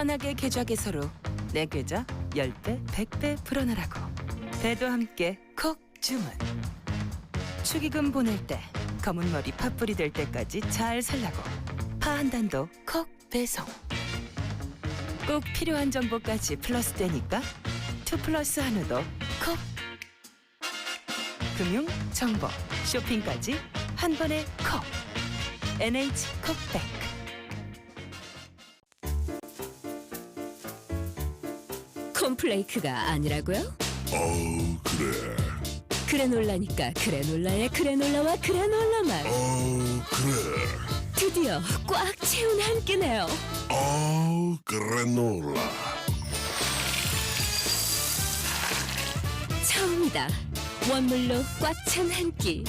편하게 계좌 개설로 내 계좌 10배, 100배 불어넣으라고. 배도 함께 콕 주문. 축의금 보낼 때 검은 머리 팥불이 될 때까지 잘 살라고. 파 한 단도 콕 배송. 꼭 필요한 정보까지 플러스 되니까 2플러스 한우도 콕. 금융, 정보, 쇼핑까지 한 번에 콕. NH콕백. 콘플레이크가 아니라고요? 그래. 그래놀라니까 그래놀라의 그래놀라와 그래놀라 맛. 그래. 드디어 꽉 채운 한 끼네요. 그래놀라. 처음이다. 원물로 꽉 찬 한 끼.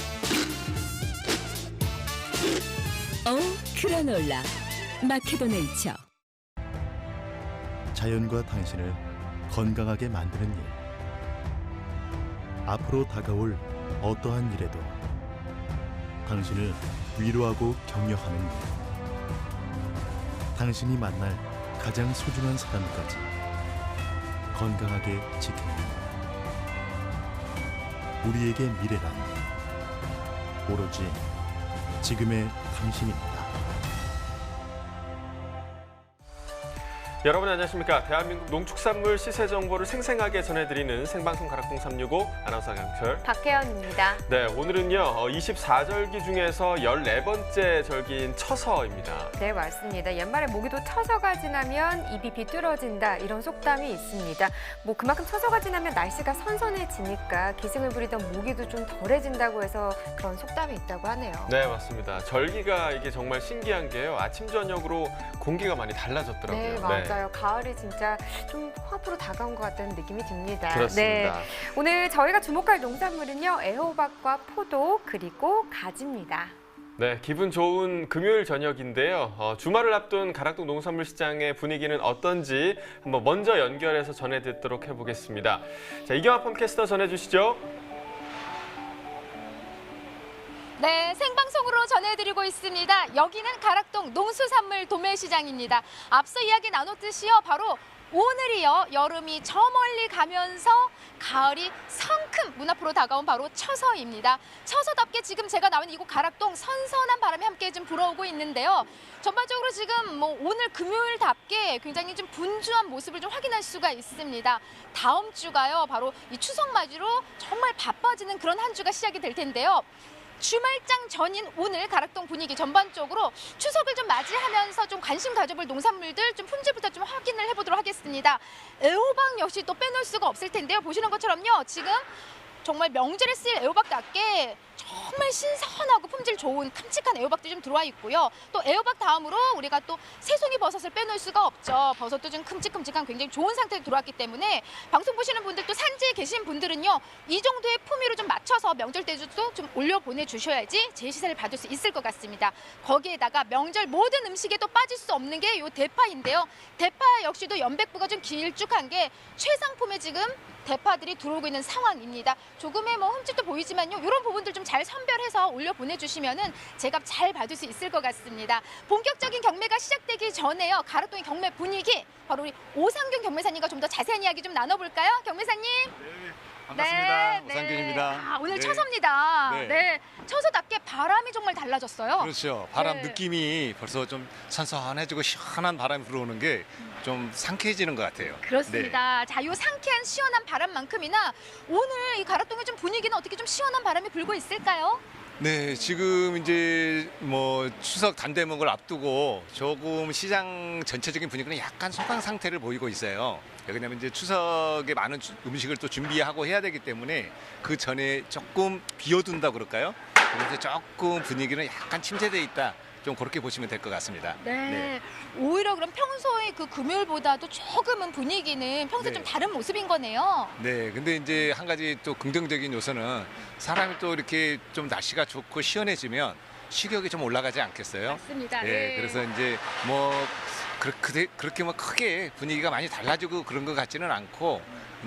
그래놀라 마케도 네이처. 자연과 당신을 건강하게 만드는 일. 앞으로 다가올 어떠한 일에도 당신을 위로하고 격려하는 일. 당신이 만날 가장 소중한 사람까지 건강하게 지키는 일. 우리에게 미래란 오로지 지금의 당신입니다. 여러분 안녕하십니까. 대한민국 농축산물 시세 정보를 생생하게 전해드리는 생방송 가락동 365 아나운서 강철 박혜연입니다. 네, 오늘은요 24절기 중에서 14번째 절기인 처서입니다. 네, 맞습니다. 옛말에 모기도 처서가 지나면 입이 비뚤어진다 이런 속담이 있습니다. 뭐 그만큼 처서가 지나면 날씨가 선선해지니까 기승을 부리던 모기도 좀 덜해진다고 해서 그런 속담이 있다고 하네요. 네, 맞습니다. 절기가 이게 정말 신기한 게요. 아침 저녁으로 공기가 많이 달라졌더라고요. 네, 맞아요. 가을이 진짜 좀 코앞으로 다가온 것 같다는 느낌이 듭니다. 그렇습니다. 네, 오늘 저희가 주목할 농산물은요. 애호박과 포도 그리고 가지입니다. 네, 기분 좋은 금요일 저녁인데요. 주말을 앞둔 가락동 농산물 시장의 분위기는 어떤지 한번 먼저 연결해서 전해드리도록 해보겠습니다. 자, 이경아 펌캐스터 전해주시죠. 네, 생방송으로 전해드리고 있습니다. 여기는 가락동 농수산물 도매시장입니다. 앞서 이야기 나눴듯이요, 바로 오늘이요, 여름이 저 멀리 가면서 가을이 성큼 문 앞으로 다가온 바로 처서입니다. 처서답게 지금 제가 나온 이곳 가락동 선선한 바람이 함께 좀 불어오고 있는데요. 전반적으로 지금 뭐 오늘 금요일답게 굉장히 좀 분주한 모습을 좀 확인할 수가 있습니다. 다음 주가요, 바로 이 추석 맞이로 정말 바빠지는 그런 한 주가 시작이 될 텐데요. 주말장 전인 오늘 가락동 분위기 전반적으로 추석을 좀 맞이하면서 좀 관심 가져볼 농산물들 좀 품질부터 좀 확인을 해보도록 하겠습니다. 애호박 역시 또 빼놓을 수가 없을 텐데요. 보시는 것처럼요. 지금 정말 명절에 쓸 애호박답게 정말 신선하고 품질 좋은 큼직한 애호박도 좀 들어와 있고요. 또 애호박 다음으로 우리가 또 새송이 버섯을 빼놓을 수가 없죠. 버섯도 좀 큼직큼직한 굉장히 좋은 상태로 들어왔기 때문에 방송 보시는 분들 또 산지에 계신 분들은요. 이 정도의 품위로 좀 맞춰서 명절 때도 좀 올려 보내주셔야지 제 시세를 받을 수 있을 것 같습니다. 거기에다가 명절 모든 음식에도 빠질 수 없는 게 이 대파인데요. 대파 역시도 연백부가 좀 길쭉한 게 최상품에 지금 대파들이 들어오고 있는 상황입니다. 조금의 뭐 흠집도 보이지만요. 이런 부분들 좀 잘 선별해서 올려 보내주시면은 제값 잘 받을 수 있을 것 같습니다. 본격적인 경매가 시작되기 전에요. 가락동의 경매 분위기 바로 우리 오상균 경매사님과 좀 더 자세한 이야기 좀 나눠볼까요? 경매사님. 네, 반갑습니다. 오상균입니다. 오늘 네. 처서입니다. 네. 네, 처서답게 바람이 정말 달라졌어요. 그렇죠. 바람 네. 느낌이 벌써 좀 선선해지고 시원한 바람이 불어오는 게 좀 상쾌해지는 것 같아요. 그렇습니다. 자, 요 상쾌한 시원한 바람만큼이나 오늘 이 가락동의 좀 분위기는 어떻게 좀 시원한 바람이 불고 있을까요? 네, 지금 이제 뭐 추석 단대목을 앞두고 조금 시장 전체적인 분위기는 약간 소강 상태를 보이고 있어요. 왜냐하면 이제 추석에 많은 음식을 또 준비하고 해야 되기 때문에 그 전에 조금 비워둔다고 그럴까요? 그래서 조금 분위기는 약간 침체돼 있다. 좀 그렇게 보시면 될 것 같습니다. 네. 오히려 그럼 평소에 그 금요일보다도 조금은 분위기는 평소에 네. 좀 다른 모습인 거네요. 네, 근데 이제 한 가지 또 긍정적인 요소는 사람이 또 이렇게 좀 날씨가 좋고 시원해지면 식욕이 좀 올라가지 않겠어요? 맞습니다. 네, 그래서 이제 뭐 그렇게 뭐 크게 분위기가 많이 달라지고 그런 것 같지는 않고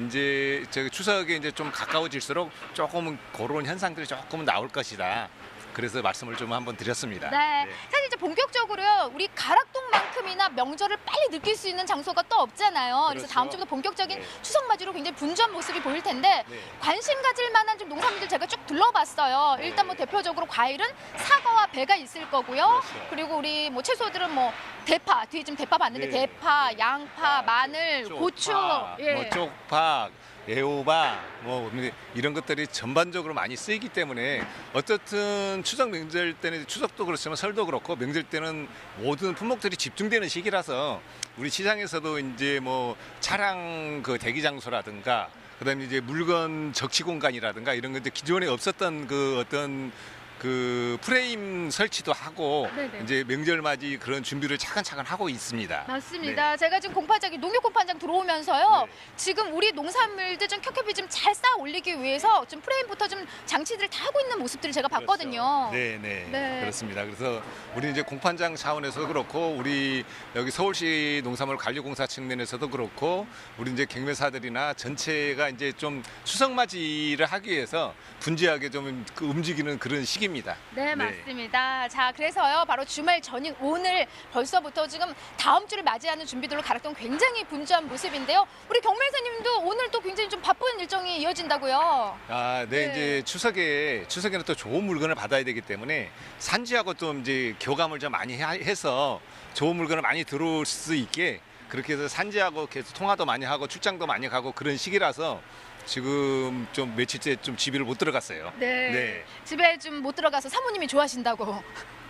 이제 저 추석에 이제 좀 가까워질수록 조금은 그런 현상들이 조금은 나올 것이다. 그래서 말씀을 좀 한번 드렸습니다. 네. 사실 이제 본격적으로요, 우리 가락동만큼이나 명절을 빨리 느낄 수 있는 장소가 또 없잖아요. 그래서 그렇죠. 다음 주부터 본격적인 네. 추석 맞이로 굉장히 분주한 모습이 보일 텐데 네. 관심 가질 만한 좀 농산물들 제가 쭉 둘러봤어요. 네. 일단 뭐 대표적으로 과일은 사과와 배가 있을 거고요. 그렇죠. 그리고 우리 뭐 채소들은 뭐 대파, 뒤에 지금 대파 봤는데 네. 대파, 양파, 마늘, 쪽파, 고추, 뭐 쪽파, 애호박 뭐 이런 것들이 전반적으로 많이 쓰이기 때문에 어쨌든 추석 명절 때는 추석도 그렇지만 설도 그렇고 명절 때는 모든 품목들이 집중되는 시기라서 우리 시장에서도 이제 뭐 차량 그 대기 장소라든가 그다음에 이제 물건 적치 공간이라든가 이런 거 이제 기존에 없었던 그 어떤 그 프레임 설치도 하고 네네. 이제 명절 맞이 그런 준비를 차근차근 하고 있습니다. 맞습니다. 제가 지금 공판장에 농협 공판장 들어오면서요. 네. 지금 우리 농산물들 좀 켜켜이 좀 잘 쌓아 올리기 위해서 좀 프레임부터 좀 장치들을 다 하고 있는 모습들을 제가 봤거든요. 네, 네, 네. 그렇습니다. 그래서 우리 이제 공판장 차원에서도 그렇고 우리 여기 서울시 농산물 관리공사 측면에서도 그렇고 우리 이제 경매사들이나 전체가 이제 좀 추석 맞이를 하기 위해서 분주하게 좀 그 움직이는 그런 시기입니다. 네, 맞습니다. 자, 그래서요, 바로 주말 전인 오늘 벌써부터 지금 다음 주를 맞이하는 준비들로 가락동 굉장히 분주한 모습인데요. 우리 경매사님도 오늘 또 굉장히 좀 바쁜 일정이 이어진다고요. 아, 네. 네, 이제 추석에는 또 좋은 물건을 받아야 되기 때문에 산지하고 좀 이제 교감을 좀 많이 해서 좋은 물건을 많이 들어올 수 있게 그렇게 해서 산지하고 계속 통화도 많이 하고 출장도 많이 가고 그런 시기라서 지금 좀 며칠째 좀 집에를 못 들어갔어요. 네. 집에 좀 못 들어가서 사모님이 좋아하신다고.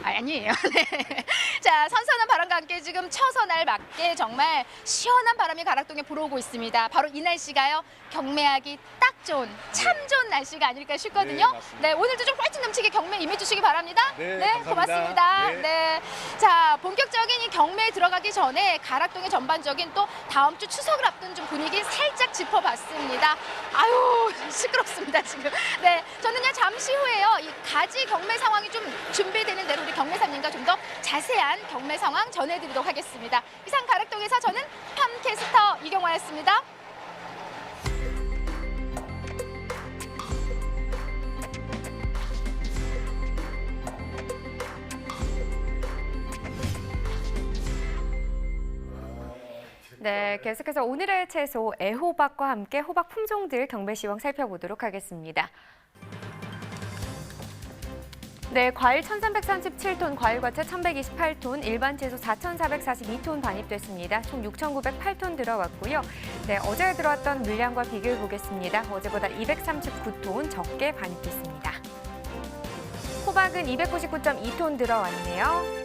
아니에요. 네. 자, 선선한 바람과 함께 지금 처서날 맞게 정말 시원한 바람이 가락동에 불어오고 있습니다. 바로 이 날씨가요, 경매하기 딱 좋은, 참 좋은 날씨가 아닐까 싶거든요. 네, 맞습니다. 네, 오늘도 좀 화이팅 넘치게 경매 임해주시기 바랍니다. 네, 감사합니다. 고맙습니다. 네. 네. 자, 본격적인 이 경매에 들어가기 전에 가락동의 전반적인 또 다음 주 추석을 앞둔 좀 분위기 살짝 짚어봤습니다. 아유, 시끄럽습니다, 지금. 네, 저는요, 잠시 후에요, 이 가지 경매 상황이 좀 준비되는 대로 우리 경매사님과 좀 더 자세한 경매 상황 전해드리도록 하겠습니다. 이상 가락동에서 저는 팜캐스터 이경화였습니다. 네, 계속해서 오늘의 채소 애호박과 함께 호박 품종들 경매 시황 살펴보도록 하겠습니다. 네, 과일 1,337톤, 과일과채 1,128톤, 일반 채소 4,442톤 반입됐습니다. 총 6,908톤 들어왔고요. 네, 어제 들어왔던 물량과 비교해 보겠습니다. 어제보다 239톤 적게 반입됐습니다. 호박은 299.2톤 들어왔네요.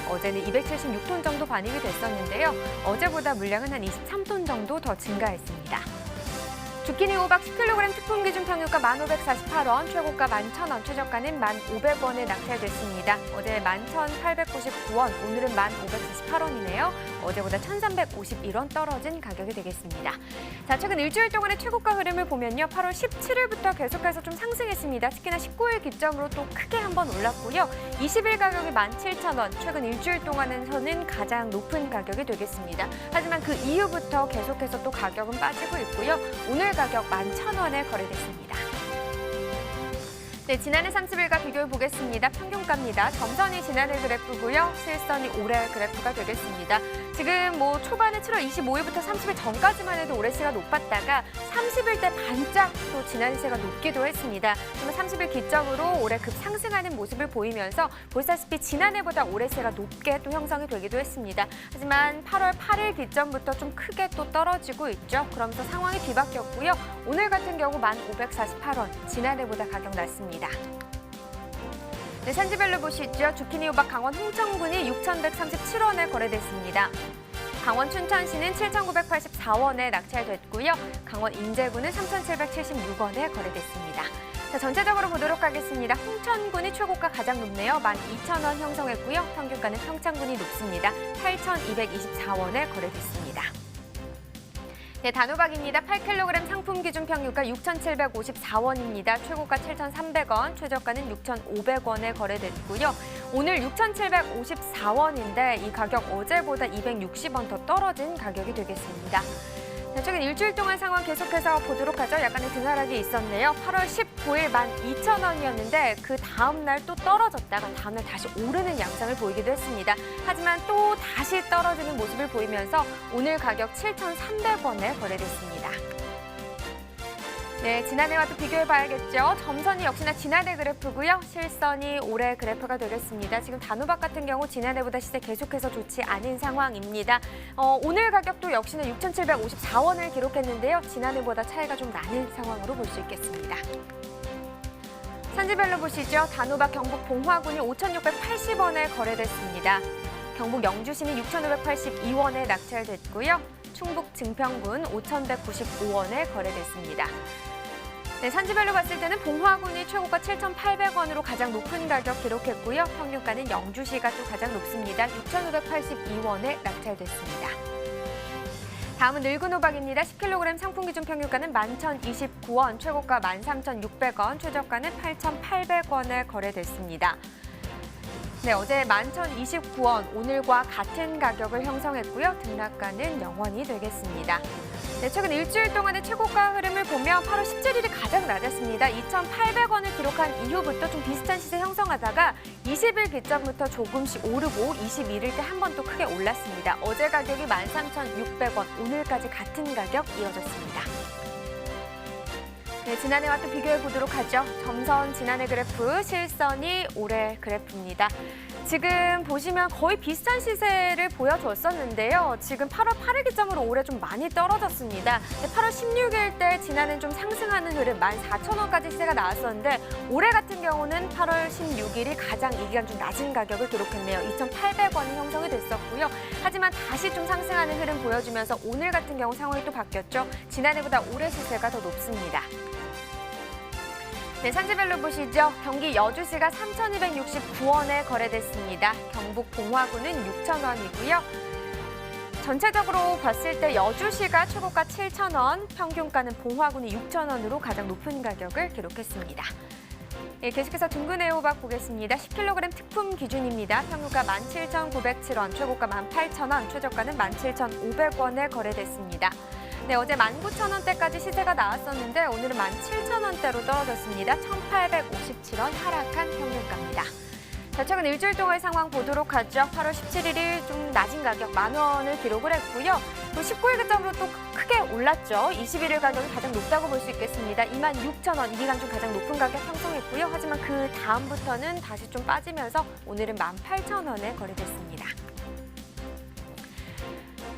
어제는 276톤 정도 반입이 됐었는데요. 어제보다 물량은 한 23톤 정도 더 증가했습니다. 주키니 호박 10kg 특품 기준 평균가 1,548원, 최고가 11,000원, 최저가는 1,500원에 낙찰됐습니다. 어제 11,899원, 오늘은 1,548원이네요. 어제보다 1,351원 떨어진 가격이 되겠습니다. 자, 최근 일주일 동안의 최고가 흐름을 보면요. 8월 17일부터 계속해서 좀 상승했습니다. 특히나 19일 기점으로 또 크게 한번 올랐고요. 20일 가격이 17,000원, 최근 일주일 동안에서는 가장 높은 가격이 되겠습니다. 하지만 그 이후부터 계속해서 또 가격은 빠지고 있고요. 오늘 가격 11,000원에 거래됐습니다. 네, 지난해 30일과 비교해 보겠습니다. 평균가입니다. 점선이 지난해 그래프고요. 실선이 올해 그래프가 되겠습니다. 지금 뭐 초반에 7월 25일부터 30일 전까지만 해도 올해 시가 높았다가 30일 때 반짝 또 지난해 시가 높기도 했습니다. 하지만 30일 기점으로 올해 급상승하는 모습을 보이면서 보시다시피 지난해보다 올해 시가 높게 또 형성이 되기도 했습니다. 하지만 8월 8일 기점부터 좀 크게 또 떨어지고 있죠. 그러면서 상황이 뒤바뀌었고요. 오늘 같은 경우 1,548원, 지난해보다 가격 낮습니다. 네, 산지별로 보시죠. 주키니 호박 강원 홍천군이 6,137원에 거래됐습니다. 강원 춘천시는 7,984원에 낙찰됐고요. 강원 인제군은 3,776원에 거래됐습니다. 자, 전체적으로 보도록 하겠습니다. 홍천군이 최고가 가장 높네요. 12,000원 형성했고요. 평균가는 평창군이 높습니다. 8,224원에 거래됐습니다. 네, 단호박입니다. 8kg 상품 기준 평균가 6,754원입니다. 최고가 7,300원, 최저가는 6,500원에 거래됐고요. 오늘 6,754원인데 이 가격 어제보다 260원 더 떨어진 가격이 되겠습니다. 자, 최근 일주일 동안 상황 계속해서 보도록 하죠. 약간의 등하락이 있었네요. 8월 29일 12,000원이었는데 그 다음날 또 떨어졌다가 다음날 다시 오르는 양상을 보이기도 했습니다. 하지만 또 다시 떨어지는 모습을 보이면서 오늘 가격 7,300원에 거래됐습니다. 네, 지난해와 또 비교해봐야겠죠. 점선이 역시나 지난해 그래프고요. 실선이 올해 그래프가 되겠습니다. 지금 단호박 같은 경우 지난해보다 시세 계속해서 좋지 않은 상황입니다. 오늘 가격도 역시나 6,754원을 기록했는데요. 지난해보다 차이가 좀 나는 상황으로 볼 수 있겠습니다. 산지별로 보시죠. 단호박 경북 봉화군이 5,680원에 거래됐습니다. 경북 영주시는 6,582원에 낙찰됐고요. 충북 증평군 5,195원에 거래됐습니다. 네, 산지별로 봤을 때는 봉화군이 최고가 7,800원으로 가장 높은 가격 기록했고요. 평균가는 영주시가 또 가장 높습니다. 6,582원에 낙찰됐습니다. 다음은 늙은 호박입니다. 10kg 상품 기준 평균가는 11,029원, 최고가 13,600원, 최저가는 8,800원에 거래됐습니다. 네, 어제 11,029원, 오늘과 같은 가격을 형성했고요. 등락가는 0원이 되겠습니다. 네, 최근 일주일 동안의 최고가 흐름을 보면 8월 17일이 가장 낮았습니다. 2,800원을 기록한 이후부터 좀 비슷한 시세 형성하다가 20일 기점부터 조금씩 오르고 21일 때 한 번 또 크게 올랐습니다. 어제 가격이 13,600원, 오늘까지 같은 가격 이어졌습니다. 네, 지난해와 또 비교해 보도록 하죠. 점선 지난해 그래프, 실선이 올해 그래프입니다. 지금 보시면 거의 비슷한 시세를 보여줬었는데요. 지금 8월 8일 기점으로 올해 좀 많이 떨어졌습니다. 8월 16일 때 지난해는 좀 상승하는 흐름 14,000원까지 시세가 나왔었는데 올해 같은 경우는 8월 16일이 가장 이 기간 중 낮은 가격을 기록했네요. 2,800원이 형성이 됐었고요. 하지만 다시 좀 상승하는 흐름 보여주면서 오늘 같은 경우 상황이 또 바뀌었죠. 지난해보다 올해 시세가 더 높습니다. 네, 산지별로 보시죠. 경기 여주시가 3,269원에 거래됐습니다. 경북 봉화군은 6,000원이고요. 전체적으로 봤을 때 여주시가 최고가 7,000원, 평균가는 봉화군이 6,000원으로 가장 높은 가격을 기록했습니다. 네, 계속해서 둥근 애호박 보겠습니다. 10kg 특품 기준입니다. 평균가 17,907원, 최고가 18,000원, 최저가는 17,500원에 거래됐습니다. 네, 어제 19,000원대까지 시세가 나왔었는데 오늘은 17,000원대로 떨어졌습니다. 1,857원 하락한 평균가입니다. 자, 최근 일주일 동안의 상황 보도록 하죠. 8월 17일이 좀 낮은 가격 10,000원을 기록을 했고요. 또 19일 기점으로 또 크게 올랐죠. 21일 가격이 가장 높다고 볼 수 있겠습니다. 26,000원, 이 기간 중 가장 높은 가격 형성했고요. 하지만 그 다음부터는 다시 좀 빠지면서 오늘은 18,000원에 거래됐습니다.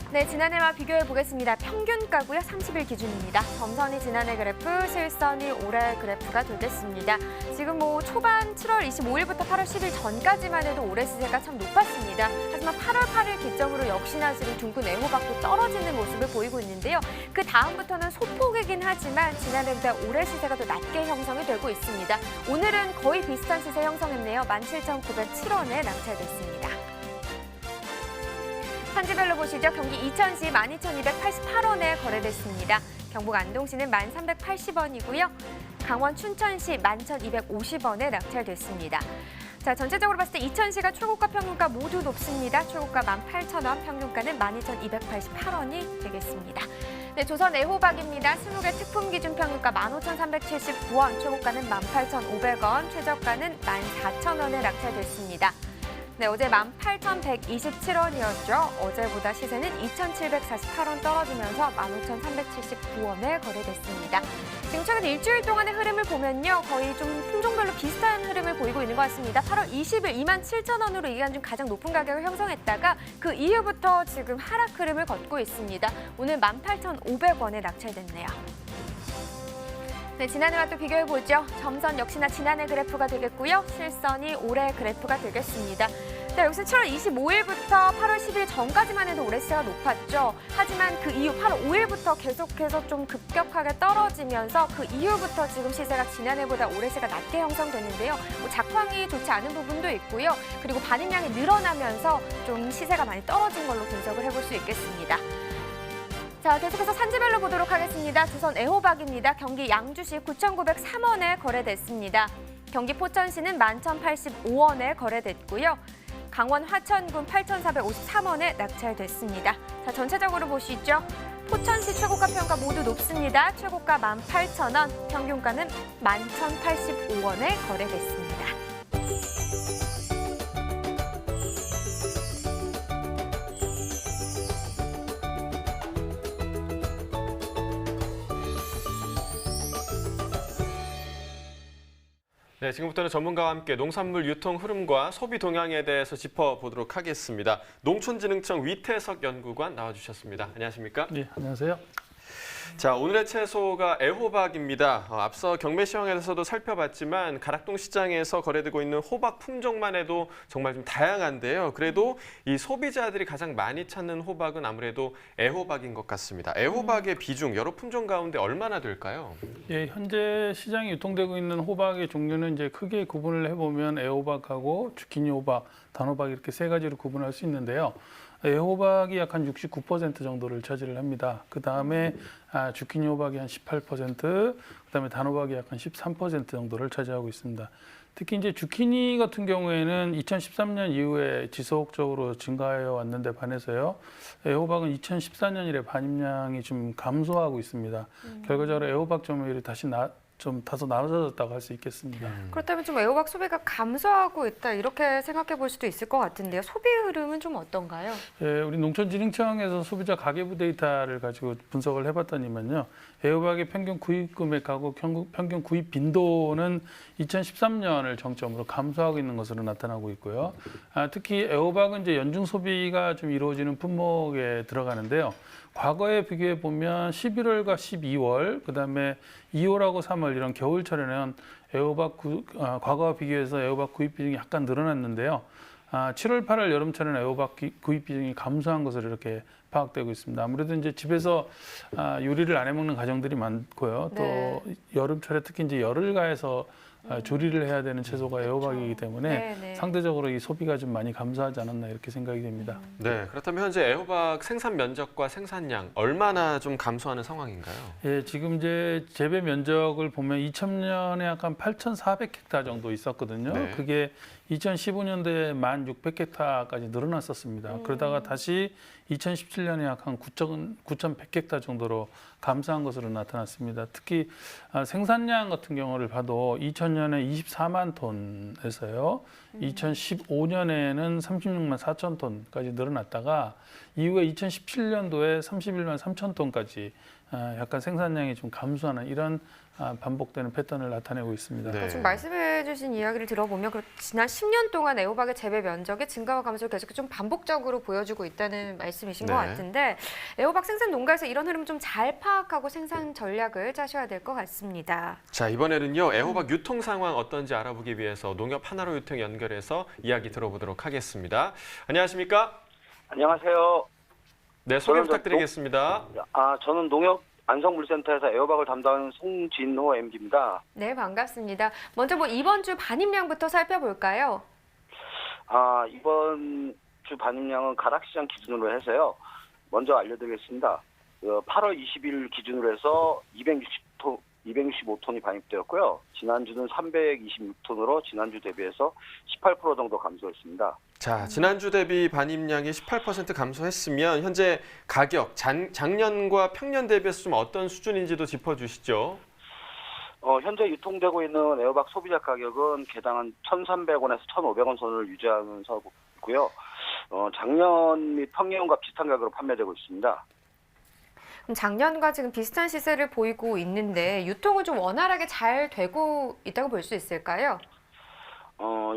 네, 지난해와 비교해 보겠습니다. 평균가고요. 30일 기준입니다. 점선이 지난해 그래프, 실선이 올해 그래프가 되겠습니다. 지금 초반 7월 25일부터 8월 10일 전까지만 해도 올해 시세가 참 높았습니다. 하지만 8월 8일 기점으로 역시나 지금 둥근 애호박도 떨어지는 모습을 보이고 있는데요. 그 다음부터는 소폭이긴 하지만 지난해보다 올해 시세가 더 낮게 형성이 되고 있습니다. 오늘은 거의 비슷한 시세 형성했네요. 17,907원에 낙찰됐습니다. 산지별로 보시죠. 경기 이천시 12,288원에 거래됐습니다. 경북 안동시는 1,380원이고요. 강원 춘천시 11,250원에 낙찰됐습니다. 자, 전체적으로 봤을 때 이천시가 최고가 평균가 모두 높습니다. 최고가 18,000원, 평균가는 12,288원이 되겠습니다. 네, 조선 애호박입니다. 20개 특품 기준 평균가 15,379원, 최고가는 18,500원, 최저가는 14,000원에 낙찰됐습니다. 네, 어제 18,127원이었죠. 어제보다 시세는 2,748원 떨어지면서 15,379원에 거래됐습니다. 지금 최근 일주일 동안의 흐름을 보면요. 거의 좀 품종별로 비슷한 흐름을 보이고 있는 것 같습니다. 8월 20일 27,000원으로 이 기간 중 가장 높은 가격을 형성했다가 그 이후부터 지금 하락 흐름을 걷고 있습니다. 오늘 18,500원에 낙찰됐네요. 네, 지난해와 또 비교해보죠. 점선 역시나 지난해 그래프가 되겠고요. 실선이 올해 그래프가 되겠습니다. 네, 여기서 7월 25일부터 8월 10일 전까지만 해도 올해 시세가 높았죠. 하지만 그 이후 8월 5일부터 계속해서 좀 급격하게 떨어지면서 그 이후부터 지금 시세가 지난해보다 올해 시세가 낮게 형성됐는데요. 작황이 좋지 않은 부분도 있고요. 그리고 반입량이 늘어나면서 좀 시세가 많이 떨어진 걸로 분석을 해볼 수 있겠습니다. 자, 계속해서 산지별로 보도록 하겠습니다. 조선 애호박입니다. 경기 양주시 9,903원에 거래됐습니다. 경기 포천시는 11,085원에 거래됐고요. 강원 화천군 8,453원에 낙찰됐습니다. 자, 전체적으로 보시죠. 포천시 최고가 평가 모두 높습니다. 최고가 18,000원, 평균가는 11,085원에 거래됐습니다. 네, 지금부터는 전문가와 함께 농산물 유통 흐름과 소비 동향에 대해서 짚어보도록 하겠습니다. 농촌진흥청 위태석 연구관 나와주셨습니다. 안녕하십니까? 네, 안녕하세요. 자, 오늘의 채소가 애호박입니다. 앞서 경매 시황에서도 살펴봤지만 가락동 시장에서 거래되고 있는 호박 품종만 해도 정말 좀 다양한데요. 그래도 이 소비자들이 가장 많이 찾는 호박은 아무래도 애호박인 것 같습니다. 애호박의 비중 여러 품종 가운데 얼마나 될까요? 예, 현재 시장에 유통되고 있는 호박의 종류는 이제 크게 구분을 해보면 애호박하고 주키니 호박, 단호박 이렇게 세 가지로 구분할 수 있는데요. 애호박이 약 한 69% 정도를 차지를 합니다. 그 다음에 주키니 호박이 한 18%, 그 다음에 단호박이 약 한 13% 정도를 차지하고 있습니다. 특히 이제 주키니 같은 경우에는 2013년 이후에 지속적으로 증가해 왔는데 반해서요, 애호박은 2014년 이래 반입량이 좀 감소하고 있습니다. 결과적으로 애호박 점유율이 좀 다소 낮아졌다고 할 수 있겠습니다. 그렇다면 좀 애호박 소비가 감소하고 있다 이렇게 생각해 볼 수도 있을 것 같은데요. 소비 흐름은 좀 어떤가요? 예, 우리 농촌진흥청에서 소비자 가계부 데이터를 가지고 분석을 해봤더니만요, 애호박의 평균 구입 금액하고 평균 구입 빈도는 2013년을 정점으로 감소하고 있는 것으로 나타나고 있고요. 특히 애호박은 이제 연중 소비가 좀 이루어지는 품목에 들어가는데요. 과거에 비교해 보면 11월과 12월, 그다음에 2월하고 3월 이런 겨울철에는 과거와 비교해서 애호박 구입 비중이 약간 늘어났는데요. 7월, 8월 여름철에는 애호박 구입 비중이 감소한 것으로 이렇게 파악되고 있습니다. 아무래도 이제 집에서 요리를 안 해먹는 가정들이 많고요. 또 네. 여름철에 특히 이제 열을 가해서 조리를 해야 되는 채소가 애호박이기 때문에 네. 상대적으로 이 소비가 좀 많이 감소하지 않았나 이렇게 생각이 됩니다. 네, 그렇다면 현재 애호박 생산 면적과 생산량 얼마나 좀 감소하는 상황인가요? 예, 지금 이제 재배 면적을 보면 2000년에 약간 8,400헥타 정도 있었거든요. 네. 그게 2015년도에 1,600헥타까지 늘어났었습니다. 그러다가 다시 2017년에 약 한 9,100헥타 정도로 감소한 것으로 나타났습니다. 특히 생산량 같은 경우를 봐도 2000년에 24만 톤에서요. 2015년에는 36만 4천 톤까지 늘어났다가 이후에 2017년도에 31만 3천 톤까지 약간 생산량이 좀 감소하는 이런 반복되는 패턴을 나타내고 있습니다. 네. 지금 말씀해 주신 이야기를 들어보면 지난 10년 동안 애호박의 재배 면적의 증가와 감소를 계속 좀 반복적으로 보여주고 있다는 말씀이신 것 네. 같은데 애호박 생산 농가에서 이런 흐름 좀 잘 파악하고 생산 전략을 짜셔야 될 것 같습니다. 자, 이번에는요, 애호박 유통 상황 어떤지 알아보기 위해서 농협 하나로 유통 연결해서 이야기 들어보도록 하겠습니다. 안녕하십니까? 안녕하세요. 네, 소개 저는 부탁드리겠습니다. 저는 농협 안성물센터에서 애호박을 담당하는 송진호 MD입니다. 네, 반갑습니다. 먼저 이번 주 반입량부터 살펴볼까요? 이번 주 반입량은 가락시장 기준으로 해서요. 먼저 알려드리겠습니다. 8월 20일 기준으로 해서 265톤이 반입되었고요. 지난주는 326톤으로 지난주 대비해서 18% 정도 감소했습니다. 자, 지난주 대비 반입량이 18% 감소했으면 현재 가격, 작년과 평년 대비해서 좀 어떤 수준인지도 짚어주시죠. 현재 유통되고 있는 애호박 소비자 가격은 개당 한 1,300원에서 1,500원 선을 유지하면서 있고요. 작년 및 평년과 비슷한 가격으로 판매되고 있습니다. 그럼 작년과 지금 비슷한 시세를 보이고 있는데 유통은 좀 원활하게 잘 되고 있다고 볼 수 있을까요?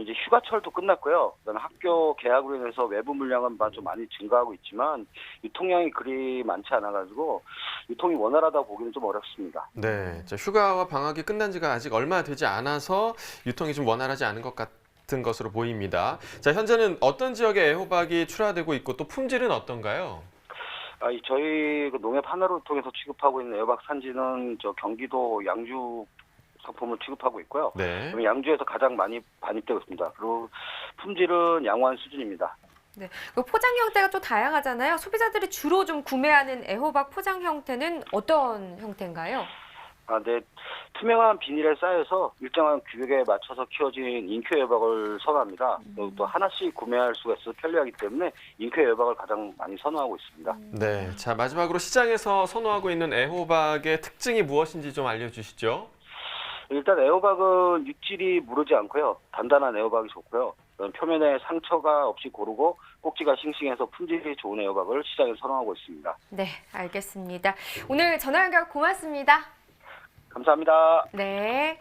이제 휴가철도 끝났고요. 그다음에 학교 개학으로 인해서 외부 물량은 좀 많이 증가하고 있지만 유통량이 그리 많지 않아가지고 유통이 원활하다고 보기는 좀 어렵습니다. 네, 휴가와 방학이 끝난 지가 아직 얼마 되지 않아서 유통이 좀 원활하지 않은 것 같은 것으로 보입니다. 자, 현재는 어떤 지역에 애호박이 출하되고 있고 또 품질은 어떤가요? 저희 농협 하나로 통해서 취급하고 있는 애호박 산지는 경기도 양주 상품을 취급하고 있고요. 네. 양주에서 가장 많이 반입되고 있습니다. 그리고 품질은 양호한 수준입니다. 네, 포장 형태가 좀 다양하잖아요. 소비자들이 주로 좀 구매하는 애호박 포장 형태는 어떤 형태인가요? 네. 투명한 비닐에 쌓여서 일정한 규격에 맞춰서 키워진 잉큐 에어박을 선호합니다. 또 하나씩 구매할 수가 있어서 편리하기 때문에 잉큐 에어박을 가장 많이 선호하고 있습니다. 네, 자 마지막으로 시장에서 선호하고 있는 애호박의 특징이 무엇인지 좀 알려주시죠. 일단 에어박은 육질이 무르지 않고요. 단단한 에어박이 좋고요. 표면에 상처가 없이 고르고 꼭지가 싱싱해서 품질이 좋은 에어박을 시장에 선호하고 있습니다. 네, 알겠습니다. 오늘 전화 연결 고맙습니다. 감사합니다. 네.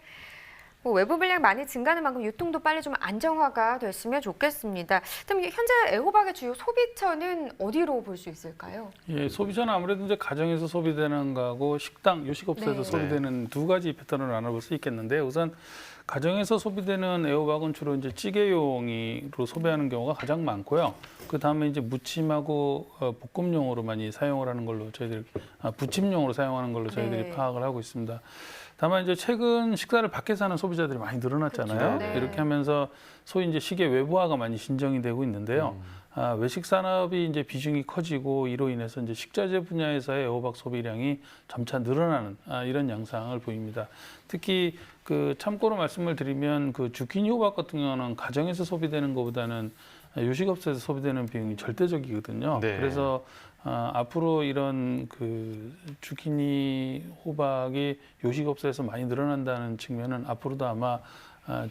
외부 물량 많이 증가하는 만큼 유통도 빨리 좀 안정화가 됐으면 좋겠습니다. 그럼 현재 애호박의 주요 소비처는 어디로 볼 수 있을까요? 예, 소비자는 아무래도 이제 가정에서 소비되는 거하고 식당, 요식업소에서 네. 소비되는 두 가지 패턴을 나눠볼 수 있겠는데 우선 가정에서 소비되는 애호박은 주로 이제 찌개용으로 소비하는 경우가 가장 많고요. 그 다음에 이제 무침하고 볶음용으로 많이 사용을 하는 걸로 저희들이 부침용으로 사용하는 걸로 저희들이 네. 파악을 하고 있습니다. 다만 이제 최근 식사를 밖에서 하는 소비자들이 많이 늘어났잖아요. 그렇죠. 네. 이렇게 하면서 소위 이제 식의 외부화가 많이 진정이 되고 있는데요. 외식 산업이 이제 비중이 커지고 이로 인해서 이제 식자재 분야에서의 애호박 소비량이 점차 늘어나는 이런 양상을 보입니다. 특히 그 참고로 말씀을 드리면 그 주키니 호박 같은 경우는 가정에서 소비되는 것보다는 요식업소에서 소비되는 비용이 절대적이거든요. 네. 그래서 앞으로 이런 그 주키니 호박이 요식업소에서 많이 늘어난다는 측면은 앞으로도 아마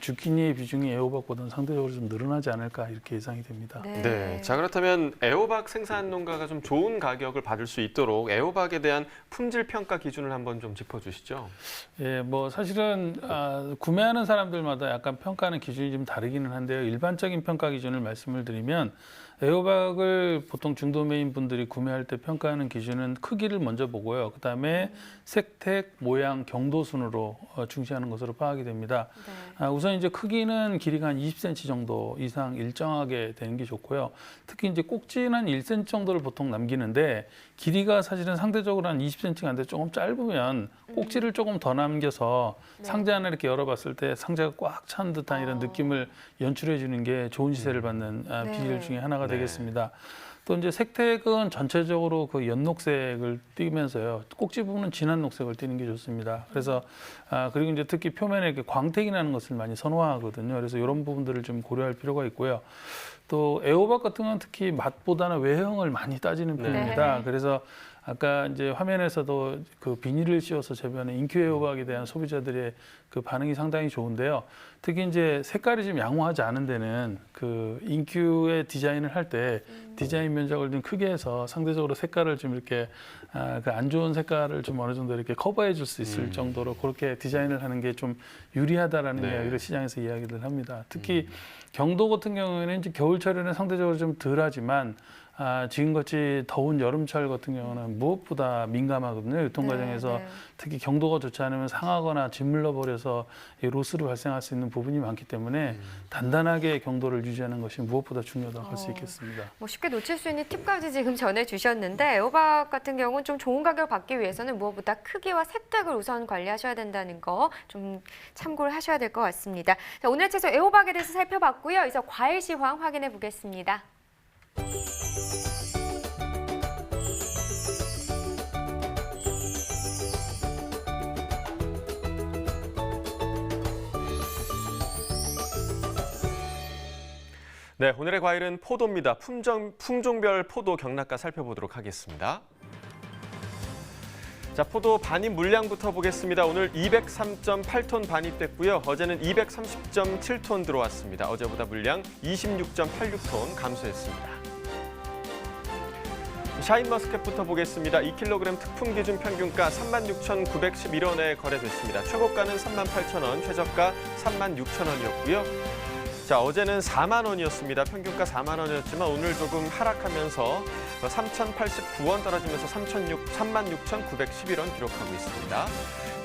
주키니의 비중이 애호박보다는 상대적으로 좀 늘어나지 않을까 이렇게 예상이 됩니다. 네, 자 그렇다면 애호박 생산 농가가 좀 좋은 가격을 받을 수 있도록 애호박에 대한 품질 평가 기준을 한번 좀 짚어주시죠. 예, 뭐 사실은 구매하는 사람들마다 약간 평가하는 기준이 좀 다르기는 한데요. 일반적인 평가 기준을 말씀을 드리면 애호박을 보통 중도매인 분들이 구매할 때 평가하는 기준은 크기를 먼저 보고요. 그다음에 색택, 모양, 경도 순으로 중시하는 것으로 파악이 됩니다. 네. 우선 이제 크기는 길이가 한 20cm 정도 이상 일정하게 되는 게 좋고요. 특히 이제 꼭지는 한 1cm 정도를 보통 남기는데 길이가 사실은 상대적으로 한 20cm가 안 돼 조금 짧으면 꼭지를 조금 더 남겨서 네. 상자 하나 이렇게 열어봤을 때 상자가 꽉 찬 듯한 이런 느낌을 연출해 주는 게 좋은 시세를 받는 네. 비결 중에 하나가 네. 되겠습니다. 또 이제 색택은 전체적으로 그 연녹색을 띠면서요. 꼭지 부분은 진한 녹색을 띠는 게 좋습니다. 그래서 그리고 이제 특히 표면에 이렇게 광택이 나는 것을 많이 선호하거든요. 그래서 이런 부분들을 좀 고려할 필요가 있고요. 또 애호박 같은 건 특히 맛보다는 외형을 많이 따지는 편입니다. 네. 그래서 아까 이제 화면에서도 그 비닐을 씌워서 재배하는 잉큐 애호박에 대한 소비자들의 그 반응이 상당히 좋은데요. 특히 이제 색깔이 좀 양호하지 않은 데는 그 잉큐의 디자인을 할 때 디자인 면적을 좀 크게 해서 상대적으로 색깔을 좀 이렇게 그 안 좋은 색깔을 좀 어느 정도 이렇게 커버해 줄 수 있을 정도로 그렇게 디자인을 하는 게 좀 유리하다라는 네. 이야기를 시장에서 이야기를 합니다. 특히 경도 같은 경우에는 이제 겨울철에는 상대적으로 좀 덜하지만 지금같이 더운 여름철 같은 경우는 무엇보다 민감하거든요. 유통 과정에서 네. 특히 경도가 좋지 않으면 상하거나 짓물러 버려서 로스로 발생할 수 있는 부분이 많기 때문에 단단하게 경도를 유지하는 것이 무엇보다 중요하다고 할 수 있겠습니다. 뭐 쉽게 놓칠 수 있는 팁까지 지금 전해주셨는데 애호박 같은 경우는 좀 좋은 가격을 받기 위해서는 무엇보다 크기와 색택을 우선 관리하셔야 된다는 거 좀 참고를 하셔야 될 것 같습니다. 자, 오늘 채소 애호박에 대해서 살펴봤고요. 이제 과일 시황 확인해 보겠습니다. 네, 오늘의 과일은 포도입니다. 품종별 포도 경락가 살펴보도록 하겠습니다. 자, 포도 반입 물량부터 보겠습니다. 오늘 203.8톤 반입됐고요. 어제는 230.7톤 들어왔습니다. 어제보다 물량 26.86톤 감소했습니다. 샤인머스켓부터 보겠습니다. 2kg 특품 기준 평균가 36,911원에 거래됐습니다. 최고가는 38,000원, 최저가 36,000원이었고요. 자, 어제는 4만 원이었습니다. 평균가 4만 원이었지만 오늘 조금 하락하면서 3,089원 떨어지면서 36,911원 기록하고 있습니다.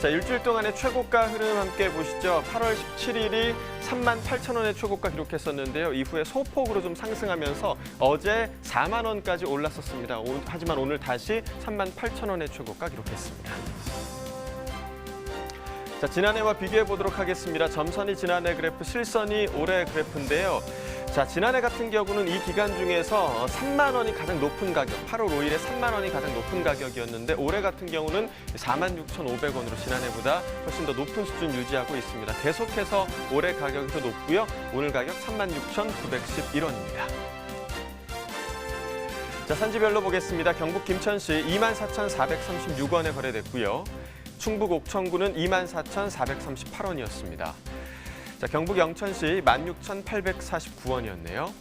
자, 일주일 동안의 최고가 흐름 함께 보시죠. 8월 17일이 38,000원의 최고가 기록했었는데요. 이후에 소폭으로 좀 상승하면서 어제 4만 원까지 올랐었습니다. 하지만 오늘 다시 38,000원의 최고가 기록했습니다. 자, 지난해와 비교해 보도록 하겠습니다. 점선이 지난해 그래프, 실선이 올해 그래프인데요. 자, 지난해 같은 경우는 이 기간 중에서 3만 원이 가장 높은 가격, 8월 5일에 3만 원이 가장 높은 가격이었는데 올해 같은 경우는 46,500원으로 지난해보다 훨씬 더 높은 수준 유지하고 있습니다. 계속해서 올해 가격이 더 높고요. 오늘 가격 36,911원입니다. 자, 산지별로 보겠습니다. 경북 김천시 24,436원에 거래됐고요. 충북 옥천군은 24,438원이었습니다. 자, 경북 영천시 16,849원이었네요.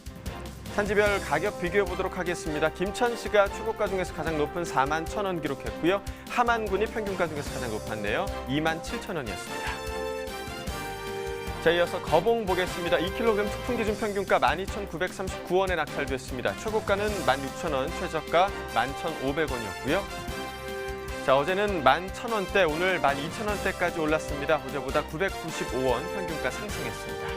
산지별 가격 비교해 보도록 하겠습니다. 김천시가 최고가 중에서 가장 높은 41,000원 기록했고요. 함안군이 평균가 중에서 가장 높았네요. 27,000원이었습니다. 자, 이어서 거봉 보겠습니다. 2kg 특품 기준 평균가 12,939원에 낙찰됐습니다. 최고가는 16,000원, 최저가 11,500원이었고요. 자, 어제는 11,000원대, 오늘 12,000원대까지 올랐습니다. 어제보다 995원 평균가 상승했습니다.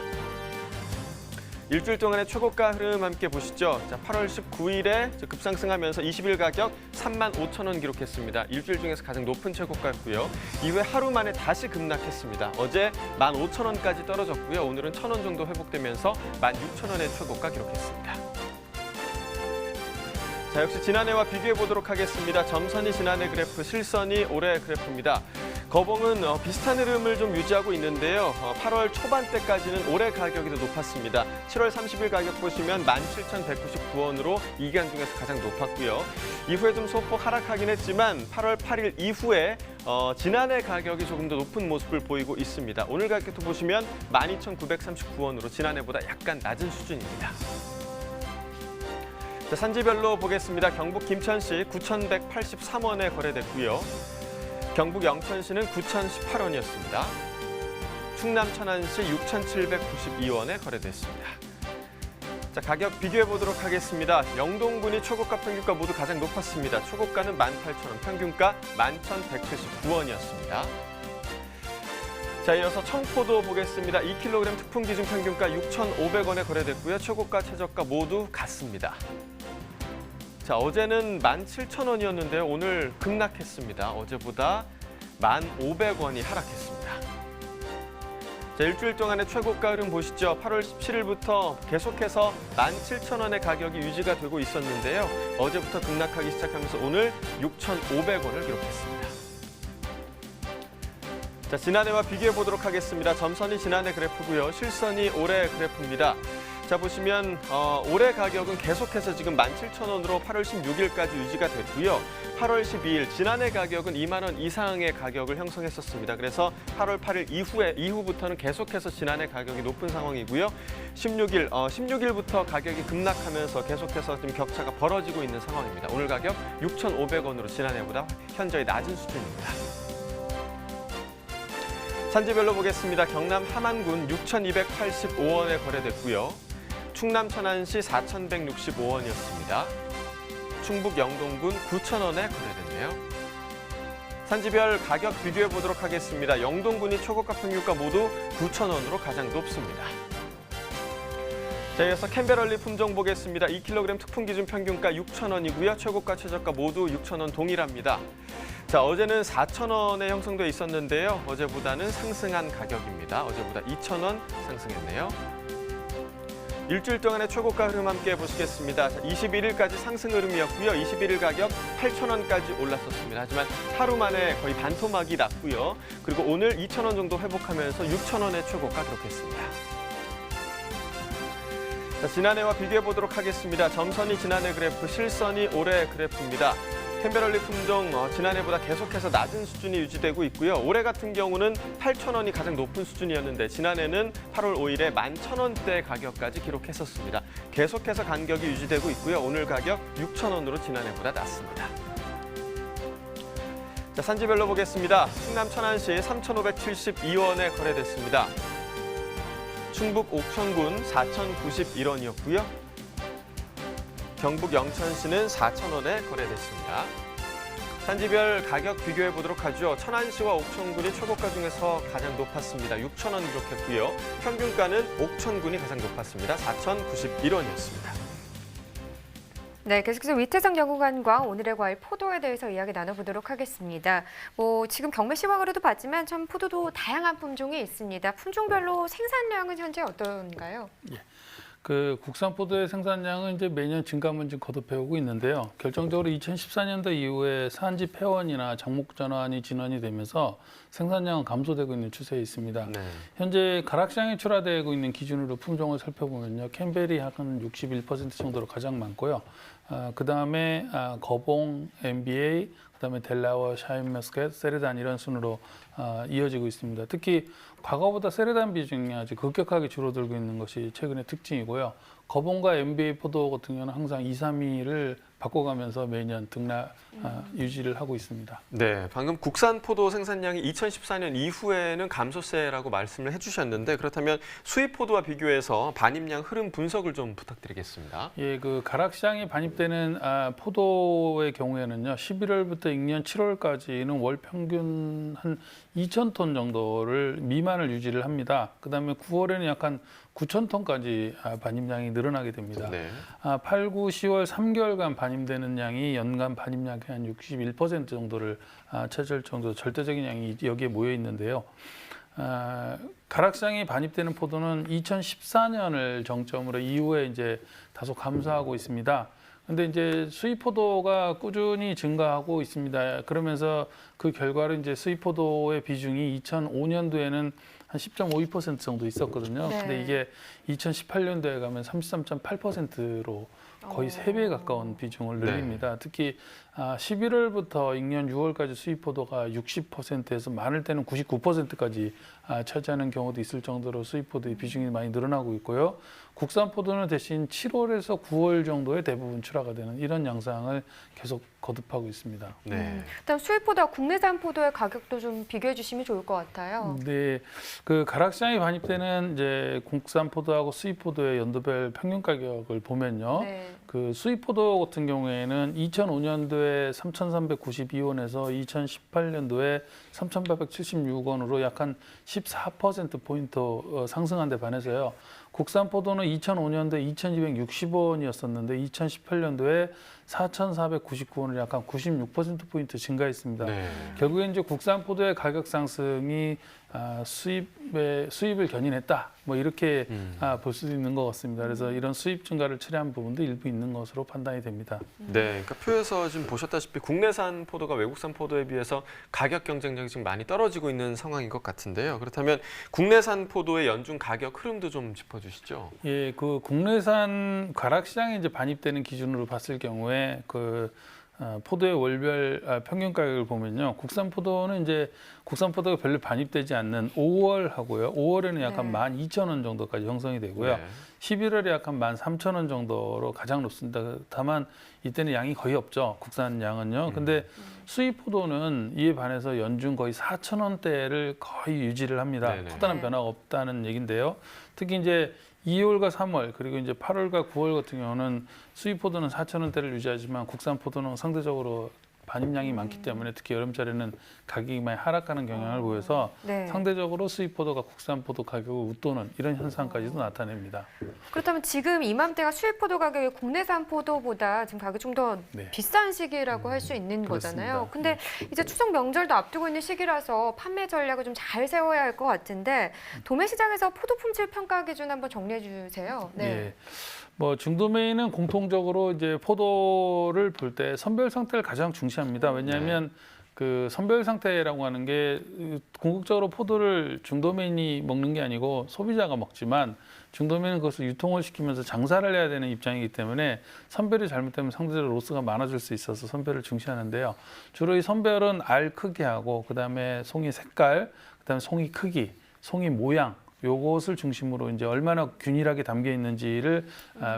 일주일 동안의 최고가 흐름 함께 보시죠. 자, 8월 19일에 급상승하면서 20일 가격 35,000원 기록했습니다. 일주일 중에서 가장 높은 최고가였고요. 이후에 하루 만에 다시 급락했습니다. 어제 15,000원까지 떨어졌고요. 오늘은 1,000원 정도 회복되면서 16,000원의 최고가 기록했습니다. 자, 역시 지난해와 비교해 보도록 하겠습니다. 점선이 지난해 그래프, 실선이 올해 그래프입니다. 거봉은 비슷한 흐름을 좀 유지하고 있는데요. 8월 초반대까지는 올해 가격이 더 높았습니다. 7월 30일 가격 보시면 17,199원으로 이 기간 중에서 가장 높았고요. 이후에 좀 소폭 하락하긴 했지만 8월 8일 이후에 지난해 가격이 조금 더 높은 모습을 보이고 있습니다. 오늘 가격도 보시면 12,939원으로 지난해보다 약간 낮은 수준입니다. 자, 산지별로 보겠습니다. 경북 김천시 9,183원에 거래됐고요. 경북 영천시는 9,018원이었습니다. 충남 천안시 6,792원에 거래됐습니다. 자, 가격 비교해 보도록 하겠습니다. 영동군이 최고가 평균가 모두 가장 높았습니다. 최고가는 18,000원, 평균가 11,179원이었습니다. 자, 이어서 청포도 보겠습니다. 2kg 특품 기준 평균가 6,500원에 거래됐고요. 최고가, 최저가 모두 같습니다. 자, 어제는 17,000원이었는데요. 오늘 급락했습니다. 어제보다 1,500원이 하락했습니다. 자, 일주일 동안의 최고가 흐름 보시죠. 8월 17일부터 계속해서 17,000원의 가격이 유지가 되고 있었는데요. 어제부터 급락하기 시작하면서 오늘 6,500원을 기록했습니다. 자, 지난해와 비교해 보도록 하겠습니다. 점선이 지난해 그래프고요. 실선이 올해 그래프입니다. 자, 보시면 올해 가격은 계속해서 지금 17,000원으로 8월 16일까지 유지가 됐고요. 8월 12일 지난해 가격은 2만 원 이상의 가격을 형성했었습니다. 그래서 8월 8일 이후부터는 계속해서 지난해 가격이 높은 상황이고요. 16일부터 가격이 급락하면서 계속해서 좀 격차가 벌어지고 있는 상황입니다. 오늘 가격 6,500원으로 지난해보다 현저히 낮은 수준입니다. 산지별로 보겠습니다. 경남 함안군 6,285원에 거래됐고요. 충남 천안시 4,165원이었습니다. 충북 영동군 9,000원에 거래됐네요. 산지별 가격 비교해 보도록 하겠습니다. 영동군이 최고가 평균가 모두 9,000원으로 가장 높습니다. 자, 이어서 캔베럴리 품종 보겠습니다. 2kg 특품 기준 평균가 6,000원이고요. 최고가, 최저가 모두 6,000원 동일합니다. 자, 어제는 4,000원에 형성돼 있었는데요. 어제보다는 상승한 가격입니다. 어제보다 2,000원 상승했네요. 일주일 동안의 최고가 흐름 함께 보시겠습니다. 21일까지 상승 흐름이었고요. 21일 가격 8,000원까지 올랐었습니다. 하지만 하루 만에 거의 반토막이 났고요. 그리고 오늘 2,000원 정도 회복하면서 6,000원의 최고가 기록했습니다. 자, 지난해와 비교해 보도록 하겠습니다. 점선이 지난해 그래프, 실선이 올해 그래프입니다. 캔베럴리 품종 지난해보다 계속해서 낮은 수준이 유지되고 있고요. 올해 같은 경우는 8,000원이 가장 높은 수준이었는데 지난해는 8월 5일에 11,000원대 가격까지 기록했었습니다. 계속해서 간격이 유지되고 있고요. 오늘 가격 6,000원으로 지난해보다 낮습니다. 자, 산지별로 보겠습니다. 충남 천안시 3,572원에 거래됐습니다. 충북 옥천군 4,091원이었고요. 경북 영천시는 4,000원에 거래됐습니다. 산지별 가격 비교해 보도록 하죠. 천안시와 옥천군이 최고가 중에서 가장 높았습니다. 6,000원 기록했고요. 평균가는 옥천군이 가장 높았습니다. 4,091원이었습니다. 네, 계속해서 위태성 연구관과 오늘의 과일 포도에 대해서 이야기 나눠보도록 하겠습니다. 지금 경매 시황으로도 봤지만 참 포도도 다양한 품종이 있습니다. 품종별로 생산량은 현재 어떤가요? 예. 그 국산 포도의 생산량은 이제 매년 증가만 좀 거듭해오고 있는데요. 결정적으로 2014년도 이후에 산지 폐원이나 작목 전환이 진원이 되면서 생산량은 감소되고 있는 추세에 있습니다. 네. 현재 가락시장에 출하되고 있는 기준으로 품종을 살펴보면요, 캔베리 한 61% 정도로 가장 많고요. 그 다음에 거봉, MBA, 그 다음에 델라워, 샤인머스켓, 세레단 이런 순으로 이어지고 있습니다. 특히 과거보다 세레단 비중이 아주 급격하게 줄어들고 있는 것이 최근의 특징이고요. 거봉과 MBA 포도 같은 경우는 항상 2, 3위를 바꿔가면서 매년 등락 유지를 하고 있습니다. 네, 방금 국산 포도 생산량이 2014년 이후에는 감소세라고 말씀을 해주셨는데 그렇다면 수입 포도와 비교해서 반입량 흐름 분석을 좀 부탁드리겠습니다. 예, 그 가락시장에 반입되는 포도의 경우에는요, 11월부터 익년 7월까지는 월 평균 한 2,000톤 정도를 미만을 유지를 합니다. 그다음에 9월에는 약간 9,000톤까지 반입량이 늘어나게 됩니다. 네. 8, 9, 10월 3개월간 반입되는 양이 연간 반입량의 한 61% 정도를 차지할 정도 절대적인 양이 여기에 모여 있는데요. 가락시장에 반입되는 포도는 2014년을 정점으로 이후에 이제 다소 감소하고 있습니다. 근데 이제 수입 포도가 꾸준히 증가하고 있습니다. 그러면서 그 결과로 이제 수입 포도의 비중이 2005년도에는 한 10.52% 정도 있었거든요. 네. 근데 이게 2018년도에 가면 33.8%로 거의 3배 가까운 비중을 늘립니다. 특히 11월부터 익년 6월까지 수입 포도가 60%에서 많을 때는 99%까지 차지하는 경우도 있을 정도로 수입 포도의 비중이 많이 늘어나고 있고요. 국산 포도는 대신 7월에서 9월 정도에 대부분 출하가 되는 이런 양상을 계속 거듭하고 있습니다. 네. 일단 수입 포도와 국내산 포도의 가격도 좀 비교해 주시면 좋을 것 같아요. 네, 그 가락시장에 반입되는 이제 국산 포도하고 수입 포도의 연도별 평균 가격을 보면요. 네. 그 수입 포도 같은 경우에는 2005년도에 3,392원에서 2018년도에 3,876원으로 약 한 14%포인트 상승한 데 반해서요. 국산 포도는 2005년도에 2,260원이었었는데 2018년도에 4,499원을 약 한 96%포인트 증가했습니다. 네. 결국엔 이제 국산 포도의 가격 상승이 수입을 견인했다. 뭐 이렇게 볼 수도 있는 것 같습니다. 그래서 이런 수입 증가를 초래한 부분도 일부 있는 것으로 판단이 됩니다. 네, 그러니까 표에서 지금 보셨다시피 국내산 포도가 외국산 포도에 비해서 가격 경쟁력이 지금 많이 떨어지고 있는 상황인 것 같은데요. 그렇다면 국내산 포도의 연중 가격 흐름도 좀 짚어주시죠. 예, 그 국내산 가락시장에 이제 반입되는 기준으로 봤을 경우에 그 포도의 월별 평균 가격을 보면요. 국산 포도는 이제 국산 포도가 별로 반입되지 않는 5월 하고요. 5월에는 약 한 12,000원 정도까지 형성이 되고요. 네. 11월에 약 한 13,000원 정도로 가장 높습니다. 다만 이때는 양이 거의 없죠. 국산 양은요. 근데 수입 포도는 이에 반해서 연중 거의 4,000원대를 거의 유지를 합니다. 네네. 커다란 변화가 없다는 얘기인데요. 특히 이제 2월과 3월 그리고 이제 8월과 9월 같은 경우는 수입 포도는 4,000원대를 유지하지만 국산 포도는 상대적으로 반입량이 많기 때문에 특히 여름철에는 가격이 많이 하락하는 경향을 보여서 네. 상대적으로 수입 포도가 국산 포도 가격을 웃도는 이런 현상까지도 나타냅니다. 그렇다면 지금 이맘때가 수입 포도 가격이 국내산 포도보다 지금 가격이 좀 더 네. 비싼 시기라고 할 수 있는 그렇습니다. 거잖아요. 근데 이제 추석 명절도 앞두고 있는 시기라서 판매 전략을 좀 잘 세워야 할 것 같은데 도매 시장에서 포도 품질 평가 기준 한번 정리해 주세요. 네. 뭐 중도매는 공통적으로 이제 포도를 볼 때 선별 상태를 가장 중시합니다. 왜냐하면 그 선별 상태라고 하는 게 궁극적으로 포도를 중도매인이 먹는 게 아니고 소비자가 먹지만 중도매는 그것을 유통을 시키면서 장사를 해야 되는 입장이기 때문에 선별이 잘못되면 상대적으로 로스가 많아질 수 있어서 선별을 중시하는데요. 주로 이 선별은 알 크기하고 그다음에 송이 색깔, 그다음에 송이 크기, 송이 모양 요것을 중심으로 이제 얼마나 균일하게 담겨 있는지를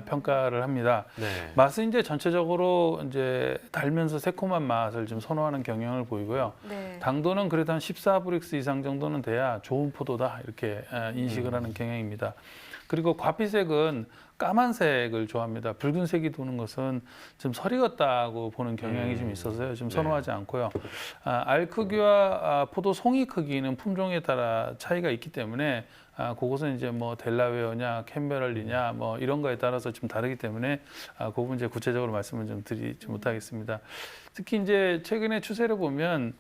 평가를 합니다. 네. 맛은 이제 전체적으로 이제 달면서 새콤한 맛을 좀 선호하는 경향을 보이고요. 네. 당도는 그래도 한 14브릭스 이상 정도는 돼야 좋은 포도다 이렇게 인식을 하는 경향입니다. 그리고 과피색은 까만색을 좋아합니다. 붉은색이 도는 것은 좀 설익었다고 보는 경향이 좀 있어서요. 좀 선호하지 않고요. 알 크기와 포도 송이 크기는 품종에 따라 차이가 있기 때문에 그것은 이제 뭐 델라웨어냐 캔베럴리냐 뭐 이런 거에 따라서 좀 다르기 때문에 그 부분 이제 구체적으로 말씀을 좀 드리지 못하겠습니다. 특히 이제 최근의 추세를 보면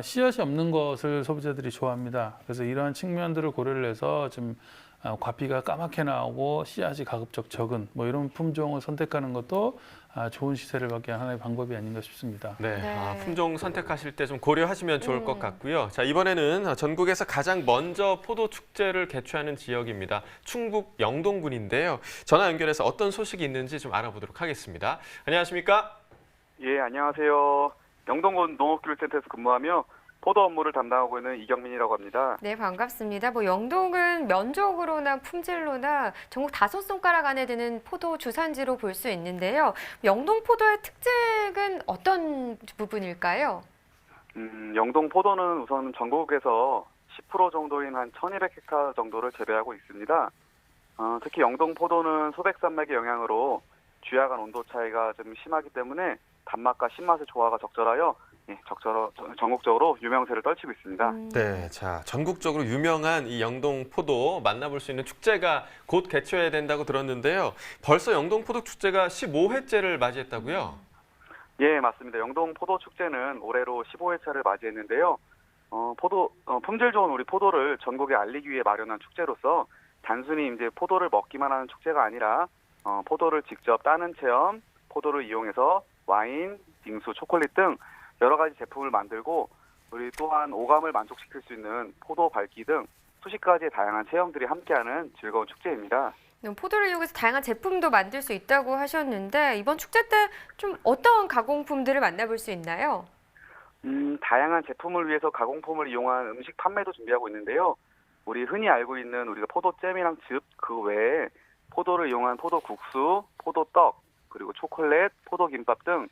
씨앗이 없는 것을 소비자들이 좋아합니다. 그래서 이러한 측면들을 고려를 해서 좀 과피가 까맣게 나오고 씨앗이 가급적 적은 뭐 이런 품종을 선택하는 것도 좋은 시세를 받기 위한 하나의 방법이 아닌가 싶습니다. 네, 네. 품종 선택하실 때 좀 고려하시면 좋을 것 같고요. 자, 이번에는 전국에서 가장 먼저 포도 축제를 개최하는 지역입니다. 충북 영동군인데요. 전화 연결해서 어떤 소식이 있는지 좀 알아보도록 하겠습니다. 안녕하십니까? 예, 안녕하세요. 영동군 농업기술센터에서 근무하며 포도 업무를 담당하고 있는 이경민이라고 합니다. 네, 반갑습니다. 뭐 영동은 면적으로나 품질로나 전국 5손가락 안에 드는 포도 주산지로 볼 수 있는데요. 영동 포도의 특징은 어떤 부분일까요? 영동 포도는 우선 전국에서 10% 정도인 한 1200헥타 정도를 재배하고 있습니다. 특히 영동 포도는 소백산맥의 영향으로 주야간 온도 차이가 좀 심하기 때문에 단맛과 신맛의 조화가 적절하여 전국적으로 유명세를 떨치고 있습니다. 네, 자, 전국적으로 유명한 이 영동 포도 만나볼 수 있는 축제가 곧 개최된다고 들었는데요. 벌써 영동 포도 축제가 15회째를 맞이했다고요? 예, 맞습니다. 영동 포도 축제는 올해로 15회차를 맞이했는데요. 품질 좋은 우리 포도를 전국에 알리기 위해 마련한 축제로서 단순히 이제 포도를 먹기만 하는 축제가 아니라 포도를 직접 따는 체험, 포도를 이용해서 와인, 빙수, 초콜릿 등 여러 가지 제품을 만들고 우리 또한 오감을 만족시킬 수 있는 포도 밟기 등 수십 가지의 다양한 체험들이 함께하는 즐거운 축제입니다. 포도를 이용해서 다양한 제품도 만들 수 있다고 하셨는데 이번 축제 때 좀 어떤 가공품들을 만나볼 수 있나요? 다양한 제품을 위해서 가공품을 이용한 음식 판매도 준비하고 있는데요. 우리 흔히 알고 있는 우리가 포도잼이랑 즙 그 외에 포도를 이용한 포도국수, 포도떡, 그리고 초콜릿, 포도김밥 등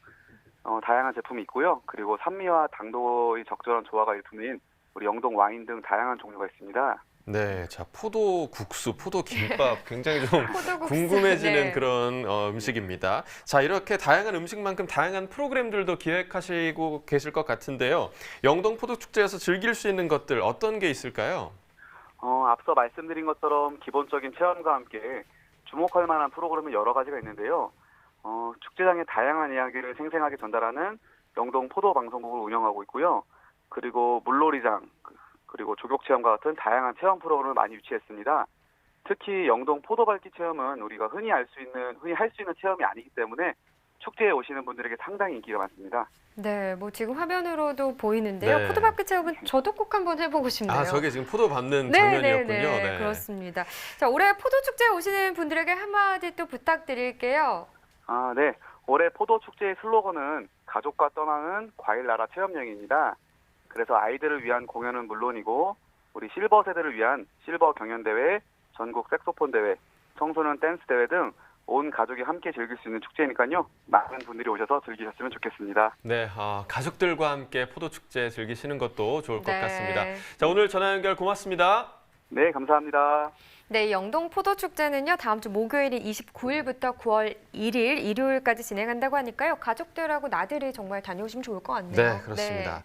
다양한 제품이 있고요. 그리고 산미와 당도의 적절한 조화가 일품인 우리 영동 와인 등 다양한 종류가 있습니다. 네, 자, 포도 국수, 포도 김밥 굉장히 좀 포도국수, 궁금해지는 네. 그런 음식입니다. 자, 이렇게 다양한 음식만큼 다양한 프로그램들도 기획하시고 계실 것 같은데요. 영동 포도 축제에서 즐길 수 있는 것들 어떤 게 있을까요? 앞서 말씀드린 것처럼 기본적인 체험과 함께 주목할 만한 프로그램은 여러 가지가 있는데요. 축제장의 다양한 이야기를 생생하게 전달하는 영동 포도 방송국을 운영하고 있고요. 그리고 물놀이장, 그리고 조격 체험과 같은 다양한 체험 프로그램을 많이 유치했습니다. 특히 영동 포도 밟기 체험은 우리가 흔히 할 수 있는 체험이 아니기 때문에 축제에 오시는 분들에게 상당히 인기가 많습니다. 네, 뭐 지금 화면으로도 보이는데요. 네. 포도 밟기 체험은 저도 꼭 한번 해보고 싶네요. 아, 저게 지금 포도 밟는 네, 장면이었군요. 네, 그렇습니다. 자, 올해 포도 축제에 오시는 분들에게 한마디 또 부탁드릴게요. 네. 올해 포도 축제의 슬로건은 가족과 떠나는 과일 나라 체험 여행입니다. 그래서 아이들을 위한 공연은 물론이고 우리 실버 세대를 위한 실버 경연 대회, 전국 색소폰 대회, 청소년 댄스 대회 등 온 가족이 함께 즐길 수 있는 축제니까요. 많은 분들이 오셔서 즐기셨으면 좋겠습니다. 네, 가족들과 함께 포도 축제 즐기시는 것도 좋을 것 네. 같습니다. 자, 오늘 전화 연결 고맙습니다. 네, 감사합니다. 네, 영동 포도 축제는요. 다음 주 목요일인 29일부터 9월 1일 일요일까지 진행한다고 하니까요. 가족들하고 나들이 정말 다녀오시면 좋을 것 같네요. 네, 그렇습니다.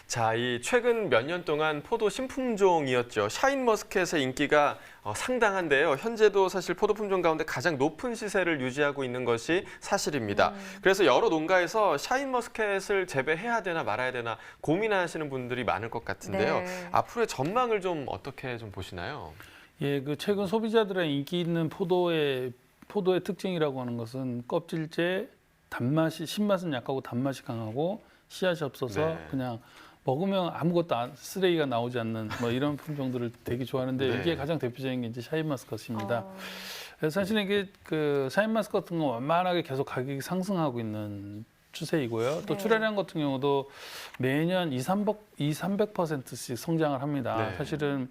자, 이 최근 몇 년 동안 포도 신품종이었죠. 샤인머스켓의 인기가 상당한데요. 현재도 사실 포도 품종 가운데 가장 높은 시세를 유지하고 있는 것이 사실입니다. 그래서 여러 농가에서 샤인머스켓을 재배해야 되나 말아야 되나 고민하시는 분들이 많을 것 같은데요. 네. 앞으로의 전망을 좀 어떻게 좀 보시나요? 예, 그 최근 소비자들의 인기 있는 포도의 특징이라고 하는 것은 껍질째, 단맛이 신맛은 약하고 단맛이 강하고 씨앗이 없어서 네. 그냥 먹으면 아무것도 쓰레기가 나오지 않는 뭐 이런 품종들을 되게 좋아하는데 네. 여기에 가장 대표적인 게 이제 샤인머스컷입니다. 그래서 사실은 이게 그 샤인머스컷 같은 건 완만하게 계속 가격이 상승하고 있는 추세이고요. 또 네. 출하량 같은 경우도 매년 200~300%씩 성장을 합니다. 네. 사실은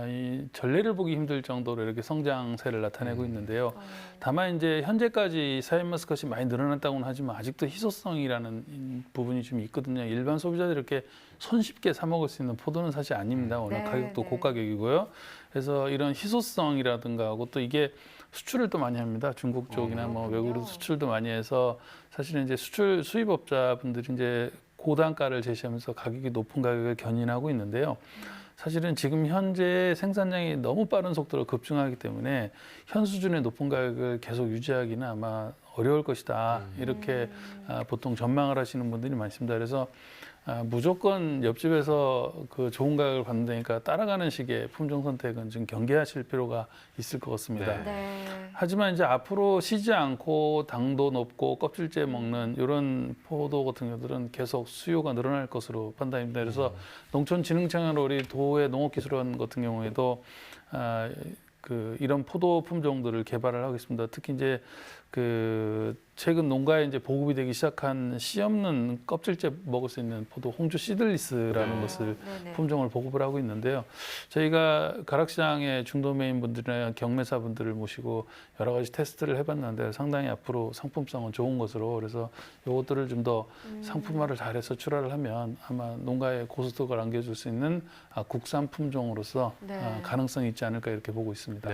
이 전례를 보기 힘들 정도로 이렇게 성장세를 나타내고 있는데요. 다만 이제 현재까지 샤인머스컷이 많이 늘어났다고는 하지만 아직도 희소성이라는 부분이 좀 있거든요. 일반 소비자들이 이렇게 손쉽게 사 먹을 수 있는 포도는 사실 아닙니다. 워낙 네, 가격도 네. 고가격이고요. 그래서 이런 희소성이라든가 하고 또 이게 수출을 또 많이 합니다. 중국 쪽이나 뭐 외국으로 수출도 많이 해서 사실은 이제 수입업자분들이 이제 고단가를 제시하면서 가격이 높은 가격을 견인하고 있는데요. 사실은 지금 현재 생산량이 너무 빠른 속도로 급증하기 때문에 현 수준의 높은 가격을 계속 유지하기는 아마 어려울 것이다. 이렇게 보통 전망을 하시는 분들이 많습니다. 그래서 무조건 옆집에서 그 좋은 가격을 받는다니까 따라가는 식의 품종 선택은 좀 경계하실 필요가 있을 것 같습니다. 네. 하지만 이제 앞으로 쉬지 않고 당도 높고 껍질째 먹는 이런 포도 같은 경우들은 계속 수요가 늘어날 것으로 판단입니다. 그래서 농촌진흥청으로 우리 도의 농업기술원 같은 경우에도 이런 포도 품종들을 개발을 하고 있습니다. 특히 이제 최근 농가에 이제 보급이 되기 시작한 씨 없는 껍질째 먹을 수 있는 포도 홍주 시들리스라는 것을 품종을 보급을 하고 있는데요. 저희가 가락시장의 중도메인 분들이나 경매사 분들을 모시고 여러 가지 테스트를 해봤는데 상당히 앞으로 상품성은 좋은 것으로, 그래서 이것들을 좀 더 상품화를 잘해서 출하를 하면 아마 농가에 고스톱을 안겨줄 수 있는 국산 품종으로서 가능성이 있지 않을까 이렇게 보고 있습니다.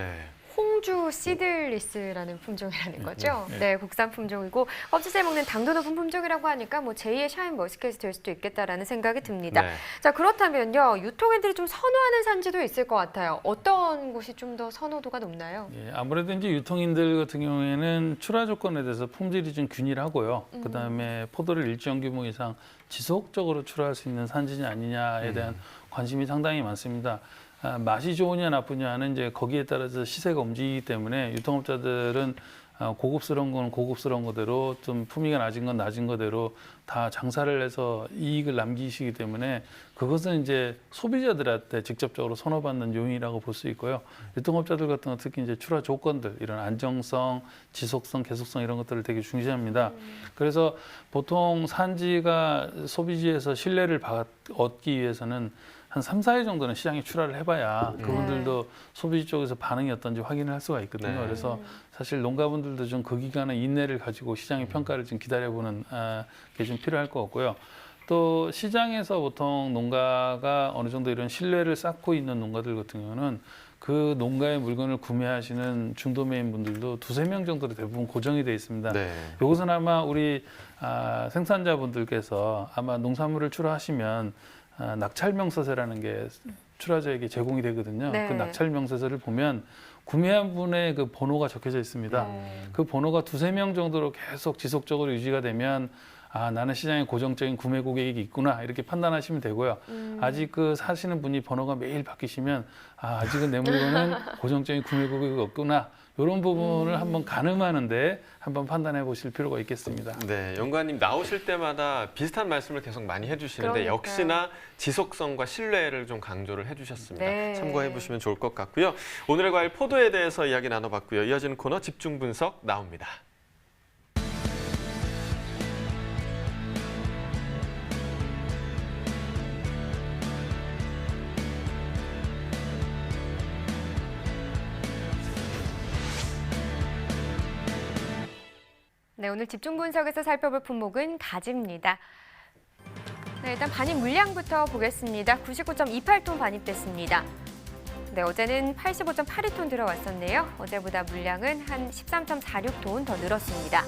홍주 시들리스라는 품종이라는 거죠. 네, 국산 품종이고 껍질째 먹는 당도 높은 품종이라고 하니까 뭐 제2의 샤인 머스켓이 될 수도 있겠다라는 생각이 듭니다. 자, 그렇다면요, 유통인들이 좀 선호하는 산지도 있을 것 같아요. 어떤 곳이 좀 더 선호도가 높나요? 아무래도 이제 유통인들 같은 경우에는 출하 조건에 대해서 품질이 좀 균일하고요. 그다음에 포도를 일정 규모 이상 지속적으로 출하할 수 있는 산지냐 아니냐에 대한 관심이 상당히 많습니다. 맛이 좋으냐 나쁘냐는 이제 거기에 따라서 시세가 움직이기 때문에 유통업자들은 고급스러운 건 고급스러운 거대로, 좀 품위가 낮은 건 낮은 거대로 다 장사를 해서 이익을 남기시기 때문에 그것은 이제 소비자들한테 직접적으로 선호받는 요인이라고 볼 수 있고요. 유통업자들 같은 경우 특히 이제 출하 조건들, 이런 안정성, 지속성, 계속성 이런 것들을 되게 중시합니다. 그래서 보통 산지가 소비지에서 신뢰를 얻기 위해서는 한 3, 4일 정도는 시장에 출하를 해봐야 그분들도 소비지 쪽에서 반응이 어떤지 확인을 할 수가 있거든요. 그래서 사실 농가분들도 좀 그 기간의 인내를 가지고 시장의 평가를 좀 기다려보는 게 좀 필요할 것 같고요. 또 시장에서 보통 농가가 어느 정도 이런 신뢰를 쌓고 있는 농가들 같은 경우는 그 농가의 물건을 구매하시는 중도매인 분들도 2~3명 정도로 대부분 고정이 되어 있습니다. 이것은 아마 우리 생산자분들께서 아마 농산물을 출하하시면 낙찰명세서라는 게 출하자에게 제공이 되거든요. 그 낙찰명세서를 보면 구매한 분의 그 번호가 적혀져 있습니다. 그 번호가 2~3명 정도로 계속 지속적으로 유지가 되면 나는 시장에 고정적인 구매 고객이 있구나 이렇게 판단하시면 되고요. 아직 그 사시는 분이 번호가 매일 바뀌시면 아직은 내 물건은 고정적인 구매 고객이 없구나, 이런 부분을 한번 가늠하는데 한번 판단해 보실 필요가 있겠습니다. 네, 연구원님 나오실 때마다 비슷한 말씀을 계속 많이 해주시는데 역시나 지속성과 신뢰를 좀 강조를 해주셨습니다. 참고해 보시면 좋을 것 같고요. 오늘의 과일 포도에 대해서 이야기 나눠봤고요. 이어지는 코너 집중 분석 나옵니다. 네, 오늘 집중 분석에서 살펴볼 품목은 가지입니다. 네, 일단 반입 물량부터 보겠습니다. 99.28톤 반입됐습니다. 네, 어제는 85.82톤 들어왔었네요. 어제보다 물량은 한 13.46톤 더 늘었습니다.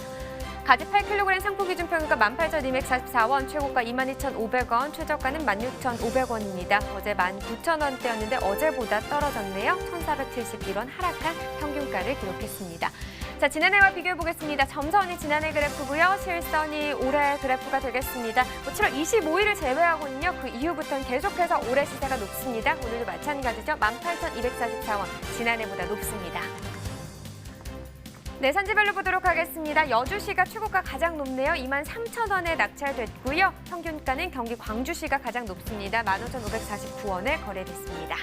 가지 8kg 상품 기준 평균가 18,244원, 최고가 22,500원, 최저가는 16,500원입니다. 어제 19,000원대였는데 어제보다 떨어졌네요. 1,471원 하락한 평균가를 기록했습니다. 자, 지난해와 비교해 보겠습니다. 점선이 지난해 그래프고요. 실선이 올해 그래프가 되겠습니다. 7월 25일을 제외하고는요, 그 이후부터는 계속해서 올해 시세가 높습니다. 오늘도 마찬가지죠. 18,244원, 지난해보다 높습니다. 네, 산지별로 보도록 하겠습니다. 여주시가 최고가 가장 높네요. 23,000원에 낙찰됐고요. 평균가는 경기 광주시가 가장 높습니다. 15,549원에 거래됐습니다.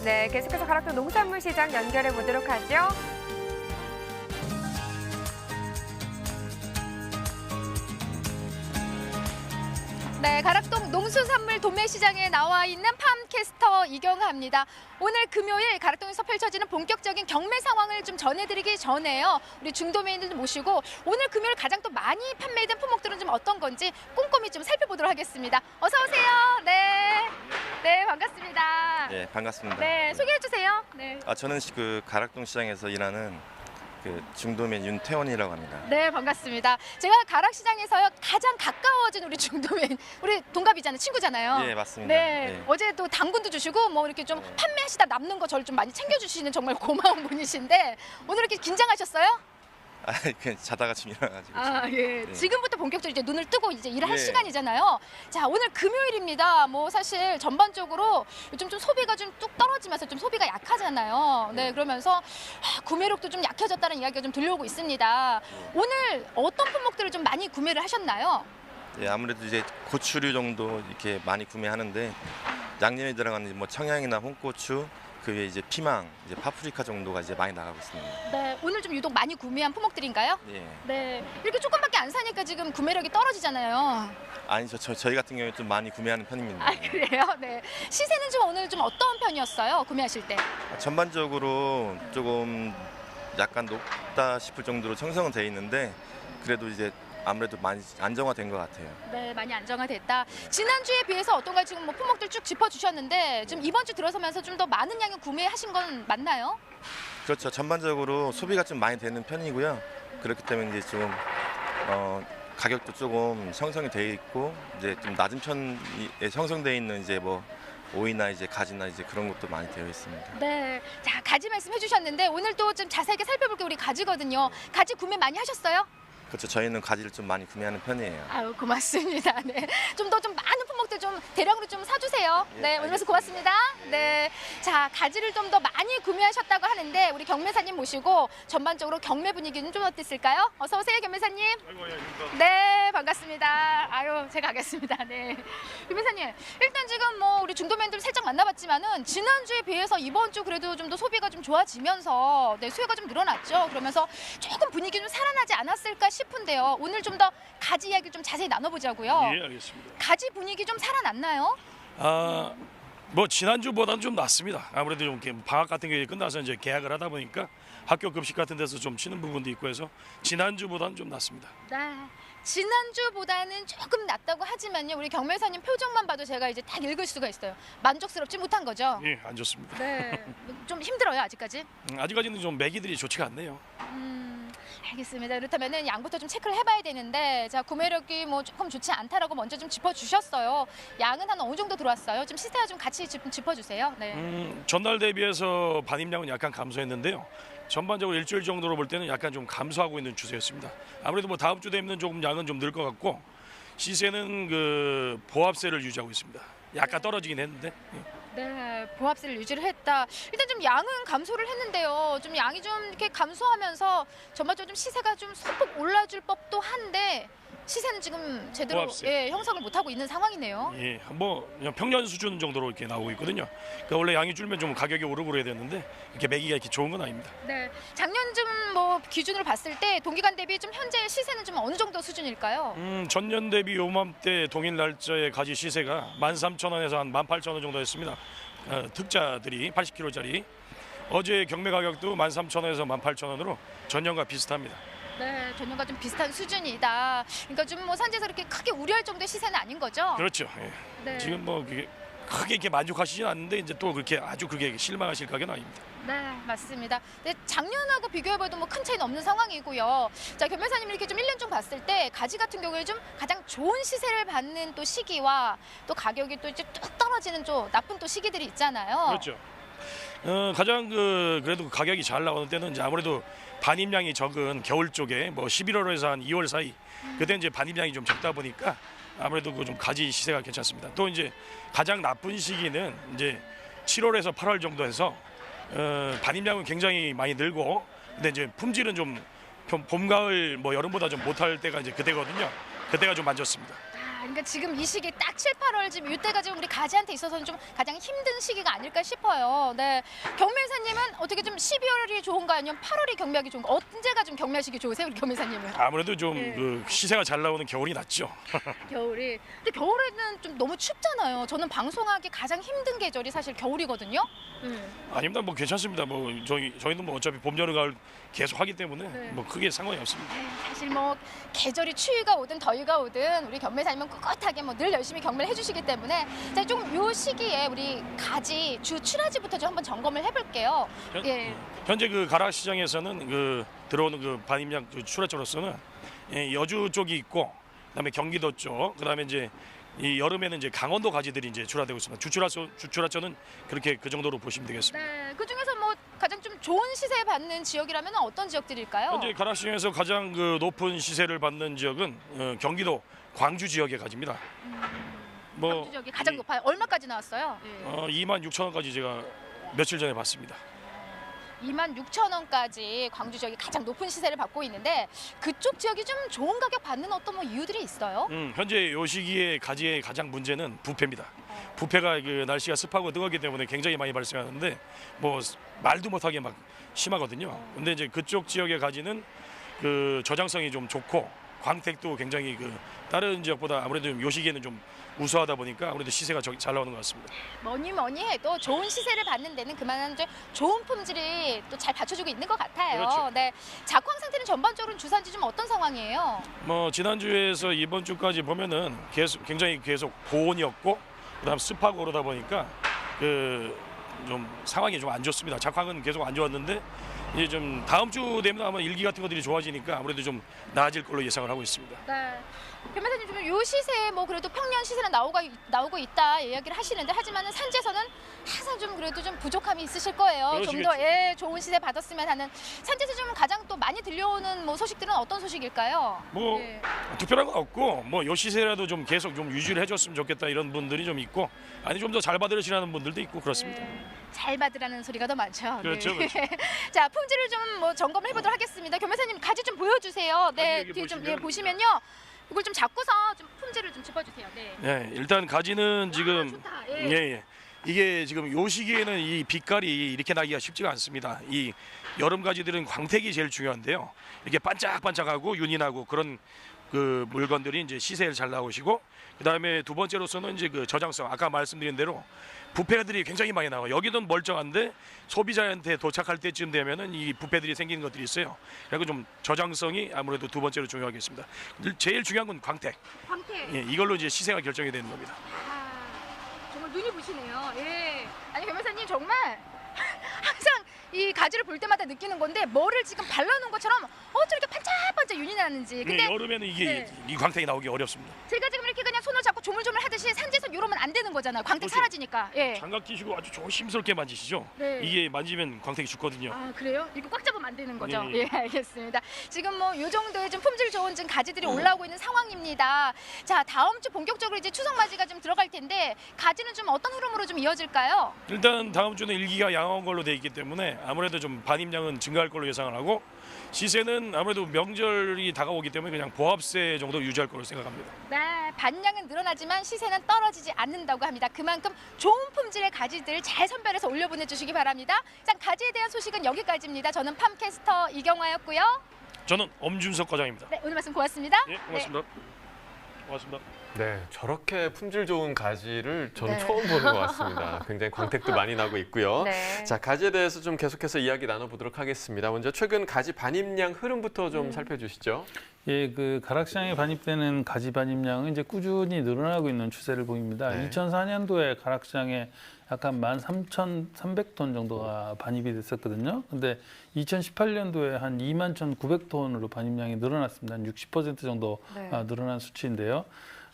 네, 계속해서 가락동 농산물 시장 연결해 보도록 하죠. 네, 가락동 농수산물 도매시장에 나와 있는 팜캐스터 이경하입니다. 오늘 금요일 가락동에서 펼쳐지는 본격적인 경매 상황을 좀 전해드리기 전에요. 우리 중도매인들도 모시고 오늘 금요일 가장 또 많이 판매된 품목들은 좀 어떤 건지 꼼꼼히 좀 살펴보도록 하겠습니다. 어서 오세요. 네, 반갑습니다. 네, 반갑습니다. 네, 소개해 주세요. 네. 저는 그 가락동 시장에서 일하는 그 중도매인 윤태원이라고 합니다. 네, 반갑습니다. 제가 가락시장에서요 가장 가까워진 우리 중도매인, 우리 동갑이잖아요, 친구잖아요. 예, 맞습니다. 네, 어제 또 당근도 주시고 뭐 이렇게 좀 판매하시다 남는 거 저를 좀 많이 챙겨주시는 정말 고마운 분이신데 오늘 이렇게 긴장하셨어요? 아, 그냥 자다가 지금 일어나가지고. 아, 예. 네. 지금부터 본격적으로 이제 눈을 뜨고 이제 일을 할 예. 시간이잖아요. 자, 오늘 금요일입니다. 뭐 사실 전반적으로 요즘 좀 소비가 좀 뚝 떨어지면서 좀 소비가 약하잖아요. 네, 그러면서 구매력도 좀 약해졌다는 이야기가 좀 들려오고 있습니다. 오늘 어떤 품목들을 좀 많이 구매를 하셨나요? 예, 아무래도 이제 고추류 정도 이렇게 많이 구매하는데 양념에 들어가는 뭐 청양이나 홍고추, 그 외에 이제 피망, 이제 파프리카 정도가 이제 많이 나가고 있습니다. 네, 오늘 좀 유독 많이 구매한 품목들인가요? 예. 네, 이렇게 조금밖에 안 사니까 지금 구매력이 떨어지잖아요. 아니 저희 같은 경우에 좀 많이 구매하는 편입니다. 아, 그래요? 네. 시세는 좀 오늘 좀 어떤 편이었어요? 구매하실 때? 전반적으로 조금 약간 높다 싶을 정도로 형성은 돼 있는데 그래도 이제 아무래도 많이 안정화된 것 같아요. 네, 많이 안정화됐다. 지난주에 비해서 어떤가 지금 뭐 품목들 쭉 짚어주셨는데 좀 이번 주 들어서면서 좀 더 많은 양을 구매하신 건 맞나요? 그렇죠. 전반적으로 소비가 좀 많이 되는 편이고요. 그렇기 때문에 이제 좀 가격도 조금 형성이 돼 있고 이제 좀 낮은 편에 형성돼 있는 이제 뭐 오이나 이제 가지나 이제 그런 것도 많이 되어 있습니다. 네. 자, 가지 말씀해 주셨는데 오늘 또 좀 자세하게 살펴볼 게 우리 가지거든요. 가지 구매 많이 하셨어요? 그렇죠. 저희는 가지를 좀 많이 구매하는 편이에요. 아유, 고맙습니다. 네. 좀 더 좀 많은 품목들 좀 대량으로 좀 사주세요. 예, 네, 오늘 말씀 고맙습니다. 네. 자, 가지를 좀 더 많이 구매하셨다고 하는데 우리 경매사님 모시고 전반적으로 경매 분위기는 좀 어땠을까요? 어서 오세요, 경매사님. 네, 반갑습니다. 아유, 제가 가겠습니다. 네. 경매사님, 일단 지금 뭐 우리 중도맨들 살짝 만나봤지만은 지난주에 비해서 이번 주 그래도 좀 더 소비가 좀 좋아지면서 네, 수요가 좀 늘어났죠. 그러면서 조금 분위기 좀 살아나지 않았을까 싶은데요. 오늘 좀 더 가지 이야기 좀 자세히 나눠보자고요. 예, 알겠습니다. 가지 분위기 좀 살아났나요? 뭐 지난주보다는 좀 낫습니다. 아무래도 좀 이렇게 방학 같은 게 끝나서 이제 개학을 하다 보니까 학교 급식 같은 데서 좀 쉬는 부분도 있고 해서 지난주보다는 좀 낫습니다. 네. 지난주보다는 조금 낫다고 하지만요. 우리 경매사님 표정만 봐도 제가 이제 딱 읽을 수가 있어요. 만족스럽지 못한 거죠? 예, 안 좋습니다. 네. 좀 힘들어요, 아직까지? 아직까지는 좀 매기들이 좋지가 않네요. 알겠습니다. 그렇다면은 양부터 좀 체크를 해봐야 되는데, 자, 구매력이 뭐 조금 좋지 않다라고 먼저 좀 짚어주셨어요. 양은 한 어느 정도 들어왔어요? 좀 시세와 좀 같이 짚어주세요. 네. 전날 대비해서 반입량은 약간 감소했는데요. 전반적으로 일주일 정도로 볼 때는 약간 좀 감소하고 있는 추세였습니다. 아무래도 뭐 다음 주 되면 조금 양은 좀 늘 것 같고 시세는 그 보합세를 유지하고 있습니다. 약간 떨어지긴 했는데. 네, 보합세를 유지를 했다. 일단 좀 양은 감소를 했는데요. 좀 양이 좀 이렇게 감소하면서 전반적으로 좀 시세가 좀 소폭 올라줄 법도 한데 시세는 지금 제대로 보합세. 예, 형성을 못하고 있는 상황이네요. 예, 뭐 그냥 평년 수준 정도로 이렇게 나오고 있거든요. 그러니까 원래 양이 줄면 좀 가격이 오르고 그래야 되는데 이렇게 매기가 이렇게 좋은 건 아닙니다. 네, 작년쯤 뭐 기준으로 봤을 때 동기간 대비 좀 현재 시세는 좀 어느 정도 수준일까요? 전년 대비 요맘때 동일 날짜의 가지 시세가 13,000원에서 한 18,000원 정도였습니다. 특자들이 80kg짜리. 어제 경매 가격도 13,000원에서 18,000원으로 전년과 비슷합니다. 네, 전년과 좀 비슷한 수준이다. 그러니까 좀 뭐 산지에서 그렇게 크게 우려할 정도의 시세는 아닌 거죠? 그렇죠. 예. 네. 지금 뭐 그게 크게 이렇게 만족하시진 않는데 이제 또 그렇게 아주 그게 실망하실 가격은 아닙니다. 네, 맞습니다. 네, 작년하고 비교해봐도 뭐 큰 차이는 없는 상황이고요. 자, 경매사님 이렇게 좀 1년 좀 봤을 때 가지 같은 경우에 좀 가장 좋은 시세를 받는 또 시기와 또 가격이 또 이제 뚝 떨어지는 좀 나쁜 또 시기들이 있잖아요. 그렇죠. 가장 그래도 가격이 잘 나오는 때는 이제 아무래도 반입량이 적은 겨울 쪽에 뭐 11월에서 한 2월 사이 그때 이제 반입량이 좀 적다 보니까 아무래도 그 좀 가지 시세가 괜찮습니다. 또 이제 가장 나쁜 시기는 이제 7월에서 8월 정도에서 반입량은 굉장히 많이 늘고 근데 이제 품질은 좀 봄, 가을 뭐 여름보다 좀 못할 때가 이제 그때거든요. 그때가 좀 안 좋습니다. 그러니까 지금 이 시기 딱 7, 8월 지금 이때가 지금 우리 가지한테 있어서는 좀 가장 힘든 시기가 아닐까 싶어요. 네, 경매사님은 어떻게 좀 12월이 좋은가요? 아니면 8월이 경매하기 좋은가? 언제가 좀 경매하시기 좋으세요, 우리 경매사님은? 아무래도 좀 네. 그 시세가 잘 나오는 겨울이 낫죠. 겨울이. 근데 겨울에는 좀 너무 춥잖아요. 저는 방송하기 가장 힘든 계절이 사실 겨울이거든요. 아닙니다. 뭐 괜찮습니다. 뭐 저희도 뭐 어차피 봄, 여름, 가을 계속 하기 때문에 네. 뭐 크게 상관이 없습니다. 사실 뭐 계절이 추위가 오든 더위가 오든 우리 경매사님은 꿋꿋하게 뭐 늘 열심히 경매를 해주시기 때문에 자, 좀 요 시기에 우리 가지 주 출하지부터 좀 한번 점검을 해볼게요. 예. 현재 그 가락 시장에서는 그 들어오는 그 반입량 그 출하처로서는 여주 쪽이 있고 그다음에 경기도 쪽, 그다음에 이제 이 여름에는 이제 강원도 가지들이 이제 출하되고 있습니다. 주출하초는 그렇게 그 정도로 보시면 되겠습니다. 네, 그 중에서 뭐 가장 좀 좋은 시세 받는 지역이라면 어떤 지역들일까요? 현재 가락시장에서 가장 그 높은 시세를 받는 지역은 경기도 광주 지역의 가지입니다. 광주 지역이 가장 높아요. 얼마까지 나왔어요? 26,000원까지 제가 며칠 전에 봤습니다. 26,000원까지 광주 지역이 가장 높은 시세를 받고 있는데 그쪽 지역이 좀 좋은 가격 받는 어떤 뭐 이유들이 있어요? 현재 요 시기에 가지의 가장 문제는 부패입니다. 부패가 그 날씨가 습하고 뜨겁기 때문에 굉장히 많이 발생하는데 뭐 말도 못하게 막 심하거든요. 근데 이제 그쪽 지역의 가지는 그 저장성이 좀 좋고 광택도 굉장히 그 다른 지역보다 아무래도 요 시기에는 좀 우수하다 보니까 아무래도 시세가 잘 나오는 것 같습니다. 뭐니 해도 좋은 시세를 받는 데는 그만한 이제 좋은 품질이 또 잘 받쳐주고 있는 것 같아요. 그렇죠. 네, 작황 상태는 전반적으로 주산지 좀 어떤 상황이에요? 뭐 지난주에서 이번 주까지 보면은 굉장히 계속 고온이었고 그다음 습하고 그러다 보니까 그 좀 상황이 좀 안 좋습니다. 작황은 계속 안 좋았는데 이제 좀 다음 주 되면 아마 일기 같은 것들이 좋아지니까 아무래도 좀 나아질 걸로 예상을 하고 있습니다. 네. 변호사님 좀 요 시세에 뭐 그래도 평년 시세는 나오고 있다 이야기를 하시는데 하지만은 산지에서는 항상 좀 그래도 좀 부족함이 있으실 거예요. 좀 더 좋은 시세 받았으면 하는 산지에서 좀 가장 또 많이 들려오는 뭐 소식들은 어떤 소식일까요? 뭐 특별한 건 없고 뭐 요 시세라도 좀 계속 좀 유지를 해줬으면 좋겠다 이런 분들이 좀 있고 아니 좀 더 잘 받으시라는 분들도 있고 그렇습니다. 잘 받으라는 소리가 더 많죠. 그렇죠, 네. 그렇죠. 자, 품질을 좀 뭐 점검을 해보도록 하겠습니다. 교매사님 가지 좀 보여주세요. 네, 뒤에 좀 보시면요. 이걸 좀 잡고서 좀 품질을 좀 짚어주세요. 네. 네, 일단 가지는 지금 좋다. 예. 이게 지금 요 시기에는 이 빛깔이 이렇게 나기가 쉽지가 않습니다. 이 여름 가지들은 광택이 제일 중요한데요. 이렇게 반짝반짝하고 윤이 나고 그런 그 물건들이 이제 시세를 잘 나오시고 그다음에 두 번째로서는 이제 그 저장성 아까 말씀드린 대로 부패들이 굉장히 많이 나와요. 여기는 멀쩡한데 소비자한테 도착할 때쯤 되면은 이 부패들이 생기는 것들이 있어요. 그리고 좀 저장성이 아무래도 두 번째로 중요하겠습니다. 제일 중요한 건 광택. 광택. 예, 이걸로 이제 시세가 결정이 되는 겁니다. 정말 눈이 부시네요. 예. 아니 변호사님 정말 항상 이 가지를 볼 때마다 느끼는 건데 뭐를 지금 발라놓은 것처럼 저렇게 반짝반짝 윤이 나는지. 근데 여름에는 이게 이 광택이 나오기 어렵습니다. 제가 지금 이렇게 그냥 손을 잡고 조물조물 하듯이 산지에서 이러면 안 되는 거잖아요. 광택 그렇죠. 사라지니까. 예. 장갑 끼시고 아주 조심스럽게 만지시죠. 네. 이게 만지면 광택이 죽거든요. 아 그래요? 이거 꽉 잡으면 안 되는 거죠? 예. 예, 알겠습니다. 지금 뭐 요 정도의 좀 품질 좋은 좀 가지들이 올라오고 있는 상황입니다. 자, 다음 주 본격적으로 이제 추석 맞이가 좀 들어갈 텐데 가지는 좀 어떤 흐름으로 좀 이어질까요? 일단 다음 주는 일기가 양호한 걸로 돼 있기 때문에 아무래도 좀 반입량은 증가할 걸로 예상을 하고 시세는 아무래도 명절이 다가오기 때문에 그냥 보합세 정도 유지할 걸로 생각합니다. 네, 반량은 늘어나지만 시세는 떨어지지 않는다고 합니다. 그만큼 좋은 품질의 가지들 잘 선별해서 올려보내주시기 바랍니다. 자, 가지에 대한 소식은 여기까지입니다. 저는 팜캐스터 이경화였고요. 저는 엄준석 과장입니다. 네, 오늘 말씀 고맙습니다. 예, 고맙습니다. 고맙습니다. 네, 저렇게 품질 좋은 가지를 저는 네. 처음 보는 것 같습니다. 굉장히 광택도 많이 나고 있고요. 네. 자, 가지에 대해서 좀 계속해서 이야기 나눠보도록 하겠습니다. 먼저 최근 가지 반입량 흐름부터 좀 살펴주시죠. 예, 그 가락시장에 반입되는 가지 반입량은 이제 꾸준히 늘어나고 있는 추세를 보입니다. 네. 2004년도에 가락시장에 약간 13,300톤 정도가 반입이 됐었거든요. 근데 2018년도에 한 21,900톤으로 반입량이 늘어났습니다. 한 60% 정도 네. 늘어난 수치인데요.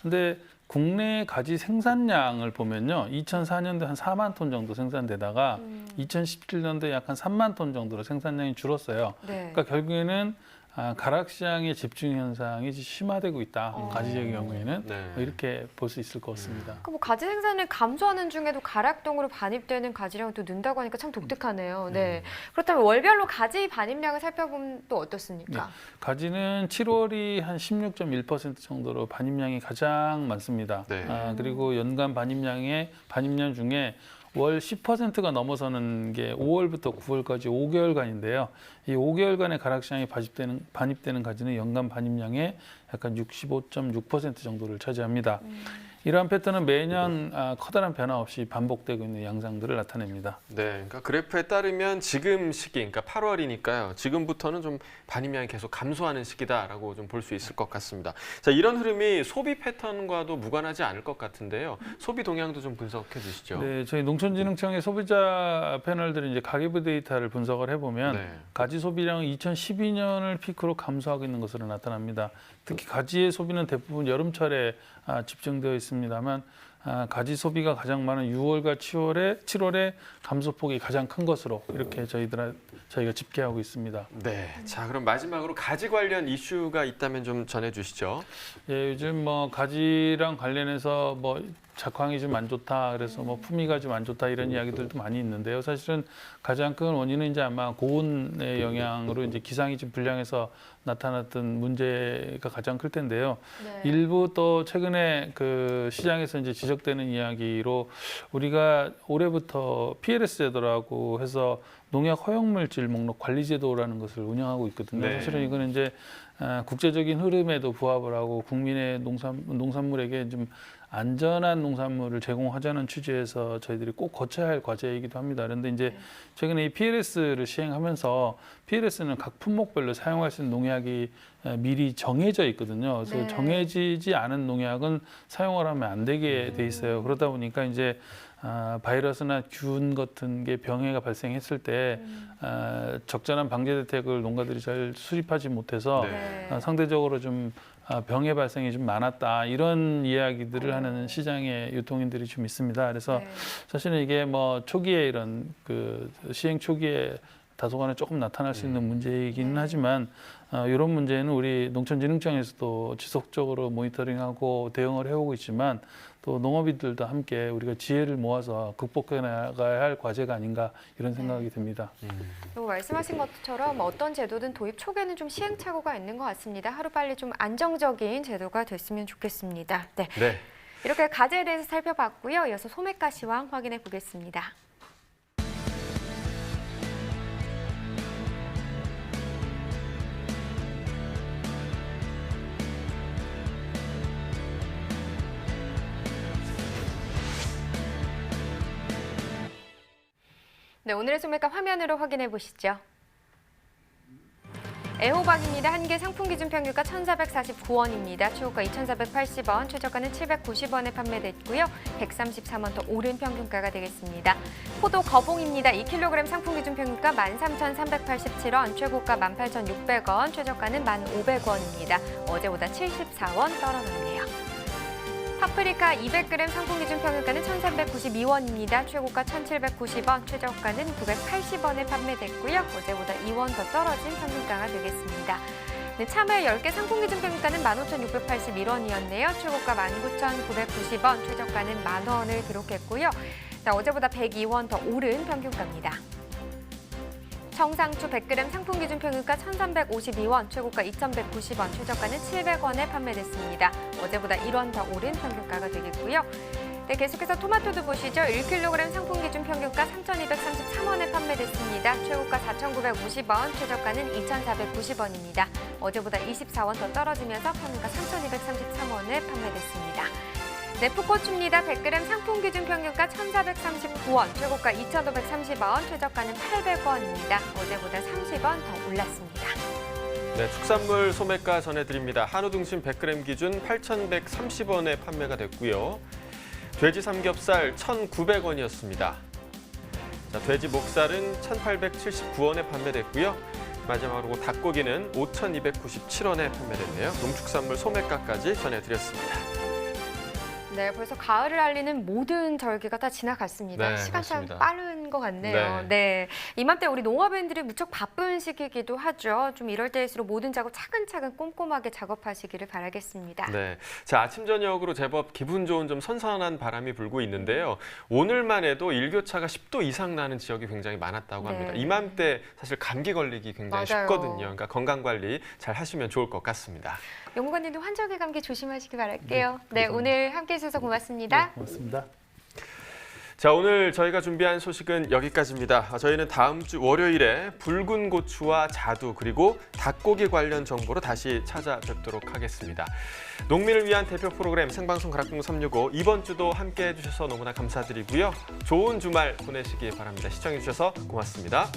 근데 국내 가지 생산량을 보면요. 2004년도에 한 4만 톤 정도 생산되다가 2017년도에 약 한 3만 톤 정도로 생산량이 줄었어요. 네. 그러니까 결국에는 가락시장의 집중 현상이 심화되고 있다. 가지적인 경우에는 네. 이렇게 볼 수 있을 것 같습니다. 뭐 가지 생산을 감소하는 중에도 가락동으로 반입되는 가지량이 또 는다고 하니까 참 독특하네요. 네. 그렇다면 월별로 가지 반입량을 살펴보면 또 어떻습니까? 네. 가지는 7월이 한 16.1% 정도로 반입량이 가장 많습니다. 네. 그리고 연간 반입량 중에 월 10%가 넘어서는 게 5월부터 9월까지 5개월간인데요. 이 5개월간의 가락시장에 반입되는 가지는 연간 반입량의 약간 65.6% 정도를 차지합니다. 이러한 패턴은 매년 커다란 변화 없이 반복되고 있는 양상들을 나타냅니다. 네, 그러니까 그래프에 따르면 지금 시기, 그러니까 8월이니까요. 지금부터는 좀 반입량이 계속 감소하는 시기다라고 좀 볼 수 있을 것 같습니다. 자, 이런 흐름이 소비 패턴과도 무관하지 않을 것 같은데요. 소비 동향도 좀 분석해 주시죠. 네, 저희 농촌진흥청의 소비자 패널들이 이제 가계부 데이터를 분석을 해보면 네. 가지 소비량은 2012년을 피크로 감소하고 있는 것으로 나타납니다. 특히 특히 가지의 소비는 대부분 여름철에 집중되어 있습니다만 가지 소비가 가장 많은 6월과 7월에 감소폭이 가장 큰 것으로 이렇게 저희가 집계하고 있습니다. 네, 자 그럼 마지막으로 가지 관련 이슈가 있다면 좀 전해주시죠. 예, 요즘 뭐 가지랑 관련해서 뭐 작황이 좀 안 좋다, 그래서 뭐 품위가 좀 안 좋다 이런 이야기들도 많이 있는데요. 사실은 가장 큰 원인은 이제 아마 고온의 영향으로 이제 기상이 좀 불량해서 나타났던 문제가 가장 클 텐데요. 네. 일부 또 최근에 그 시장에서 이제 지적되는 이야기로 우리가 올해부터 PLS 제도라고 해서 농약 허용물질 목록 관리 제도라는 것을 운영하고 있거든요. 네. 사실은 이거는 이제 국제적인 흐름에도 부합을 하고 국민의 농산물에게 좀 안전한 농산물을 제공하자는 취지에서 저희들이 꼭 거쳐야 할 과제이기도 합니다. 그런데 이제 최근에 이 PLS를 시행하면서 PLS는 각 품목별로 사용할 수 있는 농약이 미리 정해져 있거든요. 그래서 네. 정해지지 않은 농약은 사용을 하면 안 되게 돼 있어요. 그러다 보니까 이제 바이러스나 균 같은 게 병해가 발생했을 때 적절한 방제 대책을 농가들이 잘 수립하지 못해서 네. 상대적으로 좀 병해 발생이 좀 많았다 이런 이야기들을 하는 시장의 유통인들이 좀 있습니다. 그래서 네. 사실은 이게 뭐 초기에 이런 그 시행 초기에 다소간에 조금 나타날 수 있는 문제이기는 하지만 이런 문제는 우리 농촌진흥청에서도 지속적으로 모니터링하고 대응을 해오고 있지만 또 농업인들도 함께 우리가 지혜를 모아서 극복해 나가야 할 과제가 아닌가 이런 생각이 듭니다. 그리고 말씀하신 것처럼 어떤 제도든 도입 초기에는 좀 시행착오가 있는 것 같습니다. 하루빨리 좀 안정적인 제도가 됐으면 좋겠습니다. 네. 네. 이렇게 가지에 대해서 살펴봤고요. 이어서 소매가 시황 확인해 보겠습니다. 네, 오늘의 소매가 화면으로 확인해 보시죠. 애호박입니다. 한 개 상품 기준 평균가 1,449원입니다. 최고가 2,480원, 최저가는 790원에 판매됐고요. 133원 더 오른 평균가가 되겠습니다. 포도 거봉입니다. 2kg 상품 기준 평균가 13,387원, 최고가 18,600원, 최저가는 1,500원입니다. 어제보다 74원 떨어졌네요. 파프리카 200g 상품 기준 평균가는 1,392원입니다. 최고가 1,790원, 최저가는 980원에 판매됐고요. 어제보다 2원 더 떨어진 평균가가 되겠습니다. 네, 참외 10개 상품 기준 평균가는 15,681원이었네요. 최고가 19,990원, 최저가는 10,000원을 기록했고요. 자, 어제보다 102원 더 오른 평균가입니다. 청상추 100g 상품 기준 평균가 1,352원, 최고가 2,190원, 최저가는 700원에 판매됐습니다. 어제보다 1원 더 오른 평균가가 되겠고요. 네, 계속해서 토마토도 보시죠. 1kg 상품 기준 평균가 3,233원에 판매됐습니다. 최고가 4,950원, 최저가는 2,490원입니다. 어제보다 24원 더 떨어지면서 평균가 3,233원에 판매됐습니다. 네, 풋고추입니다. 100g 상품 기준 평균가 1,439원, 최고가 2,530원, 최저가는 800원입니다. 어제보다 30원 더 올랐습니다. 네, 축산물 소매가 전해드립니다. 한우 등심 100g 기준 8,130원에 판매가 됐고요. 돼지 삼겹살 1,900원이었습니다. 자, 돼지 목살은 1,879원에 판매됐고요. 마지막으로 닭고기는 5,297원에 판매됐네요. 농축산물 소매가까지 전해드렸습니다. 네, 벌써 가을을 알리는 모든 절기가 다 지나갔습니다. 네, 시간 참 맞습니다. 빠른 것 같네요. 네. 이맘때 우리 농업인들이 무척 바쁜 시기이기도 하죠. 좀 이럴 때일수록 모든 작업 차근차근 꼼꼼하게 작업하시기를 바라겠습니다. 네, 자 아침 저녁으로 제법 기분 좋은 좀 선선한 바람이 불고 있는데요. 오늘만 해도 일교차가 10도 이상 나는 지역이 굉장히 많았다고 합니다. 네. 이맘때 사실 감기 걸리기 굉장히 맞아요. 쉽거든요. 그러니까 건강 관리 잘 하시면 좋을 것 같습니다. 연구관님도 환절기 감기 조심하시기 바랄게요. 네, 오늘 함께해 주셔서 고맙습니다. 네, 고맙습니다. 자, 오늘 저희가 준비한 소식은 여기까지입니다. 저희는 다음 주 월요일에 붉은 고추와 자두 그리고 닭고기 관련 정보로 다시 찾아뵙도록 하겠습니다. 농민을 위한 대표 프로그램 생방송 가락동 365 이번 주도 함께해 주셔서 너무나 감사드리고요. 좋은 주말 보내시기 바랍니다. 시청해 주셔서 고맙습니다.